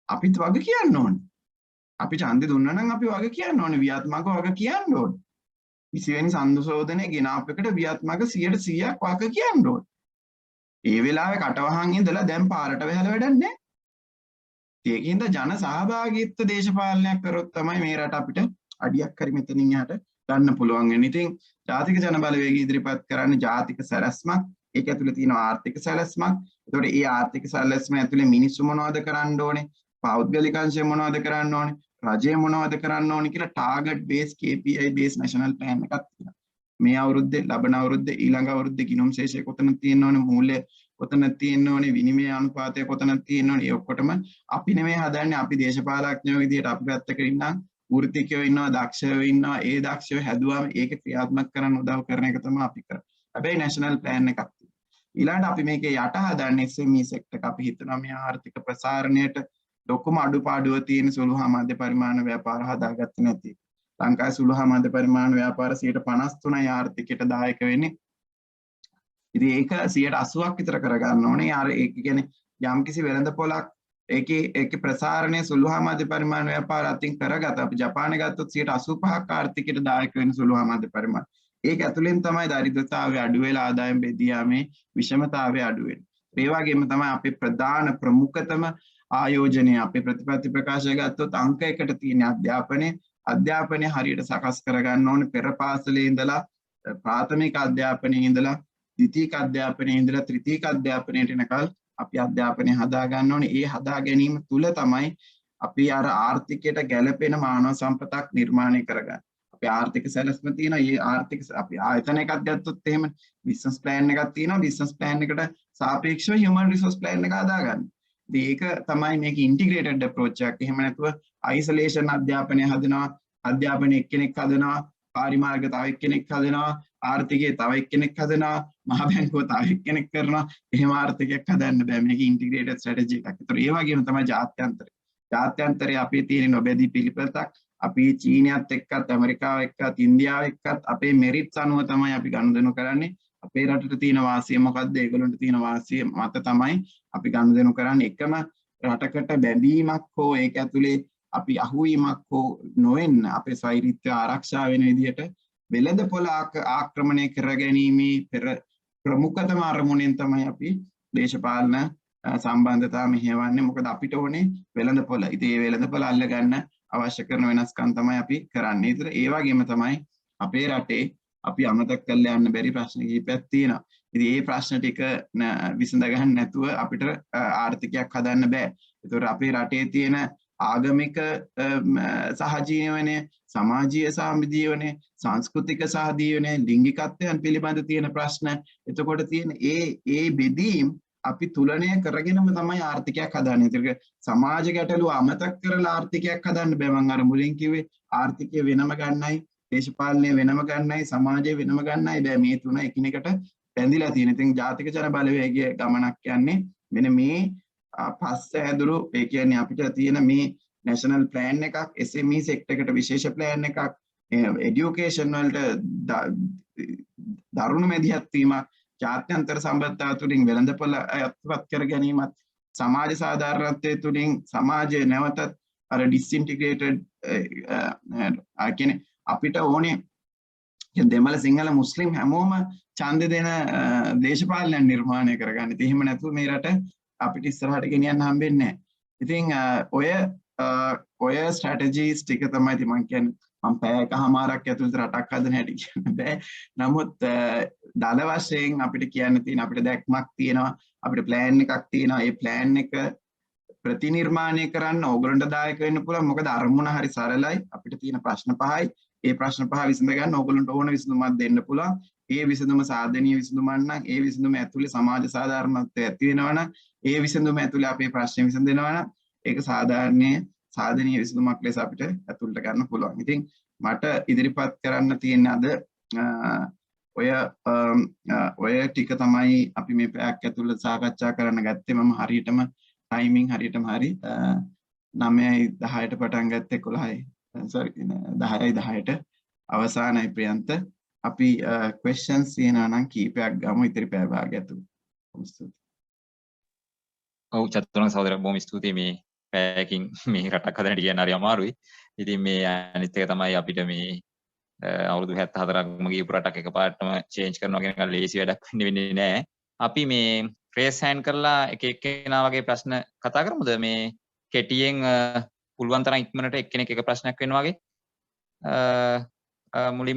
අපිත් වග කියන්න ඕනේ. අපි ඡන්දේ දුන්නා නම් අපි වග කියන්න ඕනේ. වියත්මක වග කියන්න ඕනේ. 20 වෙනි සංදෝෂෝදනයේ ගෙනාප් එකට වියත්මක 100%ක් වග කියන්න ඕනේ. ඒ වෙලාවේ කටවහන් ඉඳලා දැන් පාරට වැහලා වැඩක් නැහැ. ඒකින්ද ජන සහභාගීත්ව දේශපාලනයක් කරොත් තමයි මේ රට අපිට අඩියක් හරි මෙතනින් එහාට ගන්න පුළුවන් වෙන්නේ. ඉතින් ජාතික ජන බලවේගය ඉදිරිපත් කරන්නේ ජාතික සැලැස්මක්. ඒක ඇතුලේ තියෙන ආර්ථික සැලැස්මක්. ඒතකොට මේ ආර්ථික සැලැස්ම ඇතුලේ මිනිස්සු මොනවද කරන්න ඕනේ? පෞද්ගලික අංශය මොනවද කරන්න ඕනේ? රජය මොනවද කරන්න ඕනේ කියලා target base KPI base national plan එකක් තියෙනවා. මේ අවුරුද්දේ ලබන අවුරුද්දේ ඊළඟ අවුරුද්දේ ගිණුම් ශේෂය කොතනද තියෙන්න ඕනේ, මූල්‍ය කොතනද තියෙන්න ඕනේ, විනිමය අනුපාතය කොතනද තියෙන්න ඕනේ. ඒ ඔක්කොටම අපි නෙමෙයි හදන්නේ. අපි දේශපාලඥයෝ විදියට අපි පැත්තක ඉන්නා වෘත්තිකයෝ ඉන්නවා, දක්ෂයෝ ඉන්නවා. ඒ දක්ෂයෝ හැදුවාම ඒක ක්‍රියාත්මක කරන්න උදව් කරන එක තමයි අපි කරන්නේ. හැබැයි නැෂනල් ප්ලෑන් එකක් තියෙනවා. ඊළඟට අපි මේකේ යට හදන්නේ SME සෙක්ටර් එක. අපි හිතනවා මේ ආර්ථික ප්‍රසාරණයට ලොකුම අඩුපාඩුව තියෙන සුළු හා මධ්‍ය පරිමාණ ව්‍යාපාර හදාගත්තේ නැති. ලංකාවේ සුළු හා මධ්‍ය පරිමාණ ව්‍යාපාර 53යි ආර්ථිකයට දායක වෙන්නේ. ඉතින් ඒක 80ක් විතර කරගන්න ඕනේ. ඒක කියන්නේ යම්කිසි වෙළඳපොළක් ඒකේ ප්‍රසාරණය සුළු හා මධ්‍ය පරිමාණ ව්‍යාපාර අතින් කරගත්ත. අපි ජපානයේ ගත්තොත් 85ක් ආර්ථිකයට දායක වෙන සුළු හා මධ්‍ය පරිමාණ. ඒක ඇතුළෙන් තමයි දරිද්‍රතාවය අඩු වෙලා ආදායම් බෙදී යාමේ විෂමතාවය අඩු වෙන්නේ. ඒ වගේම තමයි අපේ ප්‍රධාන ප්‍රමුඛතම ආයෝජනය අපේ ප්‍රතිපත්ති ප්‍රකාශය ගත්තොත් අංක 1ට තියෙන අධ්‍යාපනය හරියට සකස් කරගන්න ඕනේ. පෙර පාසලේ ඉඳලා ප්‍රාථමික අධ්‍යාපනයේ ඉඳලා ද්විතීක අධ්‍යාපනයේ ඉඳලා ත්‍රිතීක අධ්‍යාපනයට එනකල් අපි අධ්‍යාපනය හදා ගන්න ඕනේ. ඒ හදා ගැනීම තුල තමයි අපි අර ආර්ථිකයට ගැළපෙන මානව සම්පතක් නිර්මාණය කරගන්නේ. අපි අපේ ආර්ථික සැලැස්ම තියෙනවා. මේ ආර්ථික අපි ආයතන එකක් ගත්තොත් එහෙම බිස්නස් ප්ලෑන් එකක් තියෙනවා. බිස්නස් ප්ලෑන් එකට සාපේක්ෂව හියුමන් රිසෝස් ප්ලෑන් එක හදාගන්න. ඉතින් ඒක තමයි මේක ඉන්ටිග්‍රේටඩ් අප්‍රෝච් එකක්. එහෙම නැතුව අයිසොලේෂන් අධ්‍යාපනය හදනවා. අධ්‍යාපනය එක්කෙනෙක් හදනවා. පාරිමාර්ග තව එක්කෙනෙක් හදනවා. ආර්ථිකය තව එක්කෙනෙක් හදනවා. මහ බැංකුව තව එක්කෙනෙක් කරනවා. එහෙම ආර්ථිකයක් හදන්න බෑ. මේක ඉන්ටිග්‍රේටඩ් ස්ට්‍රැටජි එකක්. ඒතර ඒ වගේම තමයි ජාත්‍යන්තරය. ජාත්‍යන්තරයේ අපේ තියෙන නොබැදී පිළිපැතක් අපි චීනයත් එක්කත් ඇමරිකාව එක්කත් ඉන්දියාව එක්කත් අපේ මෙරිට්ස් අනුව තමයි අපි ගනුදෙනු කරන්නේ. අපේ රටට තියෙන වාසිය මොකද්ද? ඒගොල්ලන්ට තියෙන වාසිය මත තමයි අපි ගනුදෙනු කරන්නේ. එකම රටකට බැඳීමක් හෝ ඒක ඇතුලේ අපි අහුවීමක් හෝ නොවෙන්න අපේ ස්වෛරීත්වය ආරක්ෂා වෙන විදිහට වෙළඳපොළ ආක්‍රමණය කරගැනීමේ පෙර ප්‍රමුඛතම අරමුණෙන් තමයි අපි දේශපාලන සම්බන්ධතා මෙහෙවන්නේ. මොකද අපිට ඕනේ වෙළඳපොළ. ඉතින් මේ වෙළඳපොළ අල්ල ගන්න අවශ්‍ය කරන වෙනස්කම් තමයි අපි කරන්නේ. ඒතර ඒ වගේම තමයි අපේ රටේ අපි අමතක කරලා යන්න බැරි ප්‍රශ්න කිහිපයක් තියෙනවා. ඉතින් මේ ප්‍රශ්න ටික විසඳ ගන්න නැතුව අපිට ආර්ථිකයක් හදන්න බෑ. ඒතර අපේ රටේ තියෙන ආගමික සහජීවනය, සමාජීය සහජීවනය, සංස්කෘතික සහජීවනය, ලිංගිකත්වයන් පිළිබඳ තියෙන ප්‍රශ්න, එතකොට තියෙන ඒ බෙදීම් අපි තුලණය කරගෙනම තමයි ආර්ථිකයක් හදන්නේ. ඒක සමාජ ගැටලුව අමතක කරලා ආර්ථිකයක් හදන්න බෑ. මම අර මුලින් කිව්වේ ආර්ථිකය වෙනම ගන්නයි, දේශපාලනය වෙනම ගන්නයි, සමාජය වෙනම ගන්නයි බෑ. මේ තුන එකිනෙකට බැඳිලා තියෙන. ඉතින් ජාතික ජන බලවේගයේ ගමනක් යන්නේ මෙන්න මේ පස්ස ඇදුරු ඒ කියන්නේ අපිට තියෙන මේ නැෂනල් ප්ලෑන් එකක්, SME සෙක්ටර් එකට විශේෂ ප්ලෑන් එකක්, එඩියුකේෂන් වලට දරුණු මැදිහත් වීමක්, ජාත්‍යන්තර සම්බන්ධතාව තුළින් වෙළඳපොළ අත්පත් කර ගැනීමත්, සමාජ සාධාරණත්වයේ තුළින් සමාජය නැවතත් අර ඩිස්ඉන්ටිග්‍රේටඩ් කියන්නේ අපිට ඕනේ දෙමළ සිංහල මුස්ලිම් හැමෝම ඡන්ද දෙන දේශපාලනයක් නිර්මාණය කරගන්න. ඉතින් එහෙම නැතුව මේ රට අපිට ඉස්සරහට ගෙනියන්න හම්බෙන්නේ නැහැ. ඉතින් ඔය ස්ට්‍රැටජිස් ටික තමයි ඉතින් මම කියන්නේ මම පැය එකමාරක් ඇතුළත රටක් හදන හැටි කියන්න බෑ. නමුත් දල වශයෙන් අපිට කියන්න තියෙන අපිට දැක්මක් තියෙනවා, අපිට ප්ලෑන් එකක් තියෙනවා. ඒ ප්ලෑන් එක ප්‍රතිනිර්මාණය කරන්න ඕගොල්ලන්ට දායක වෙන්න පුළුවන්. මොකද අරමුණ හරි සරලයි. අපිට තියෙන ප්‍රශ්න පහයි. ඒ ප්‍රශ්න පහ විසඳ ගන්න ඕගොල්ලන්ට ඕන විසඳුමක් දෙන්න පුළුවන්. ඒ විසඳුම සාධනීය විසඳුමක් නම්, ඒ විසඳුම ඇතුලේ සමාජ සාධාරණත්වය ඇති වෙනවා නම්, ඒ විසඳුම ඇතුලේ අපේ ප්‍රශ්න විසඳෙනවා නම් ඒක සාධනීය විසඳුමක් ලෙස අපිට ඇතුළට ගන්න පුළුවන්. ඉතින් මට ඉදිරිපත් කරන්න තියෙන අද ඔය ටික තමයි අපි මේ පැයක් ඇතුළත සාකච්ඡා කරන්න ගත්තේ. මම හරියටම ටයිමින් හරියටම හරි 9:10ට පටන් ගත්තේ 10:10ට අවසానයි ප්‍රියන්ත. අපි questions තියෙනවා නම් කීපයක් ගමු ඉතිරි පැය භාගය ඇතුළත. බොහොම ස්තුතියි. ඔව් චතුරංග සහෝදරයා බොහොම ස්තුතියි මේ පැයකින් මේ රටක් හදන්නට කියන්න හරි අමාරුයි. ඉතින් මේ අනිත් එක තමයි අපිට මේ අවුරුදු 74ක්ම ගියපු රටක් එකපාරටම චේන්ජ් කරනවා කියන එක ලේසි වැඩක් වෙන්නේ නැහැ. අපි මේ රේස් හෑන්ඩ් කරලා එක එක්කෙනා වගේ ප්‍රශ්න කතා කරමුද? මේ කෙටියෙන් පුළුවන් තරම් ඉක්මනට එක්කෙනෙක් එක ප්‍රශ්නයක් වෙනවා වගේ. මුලින්ම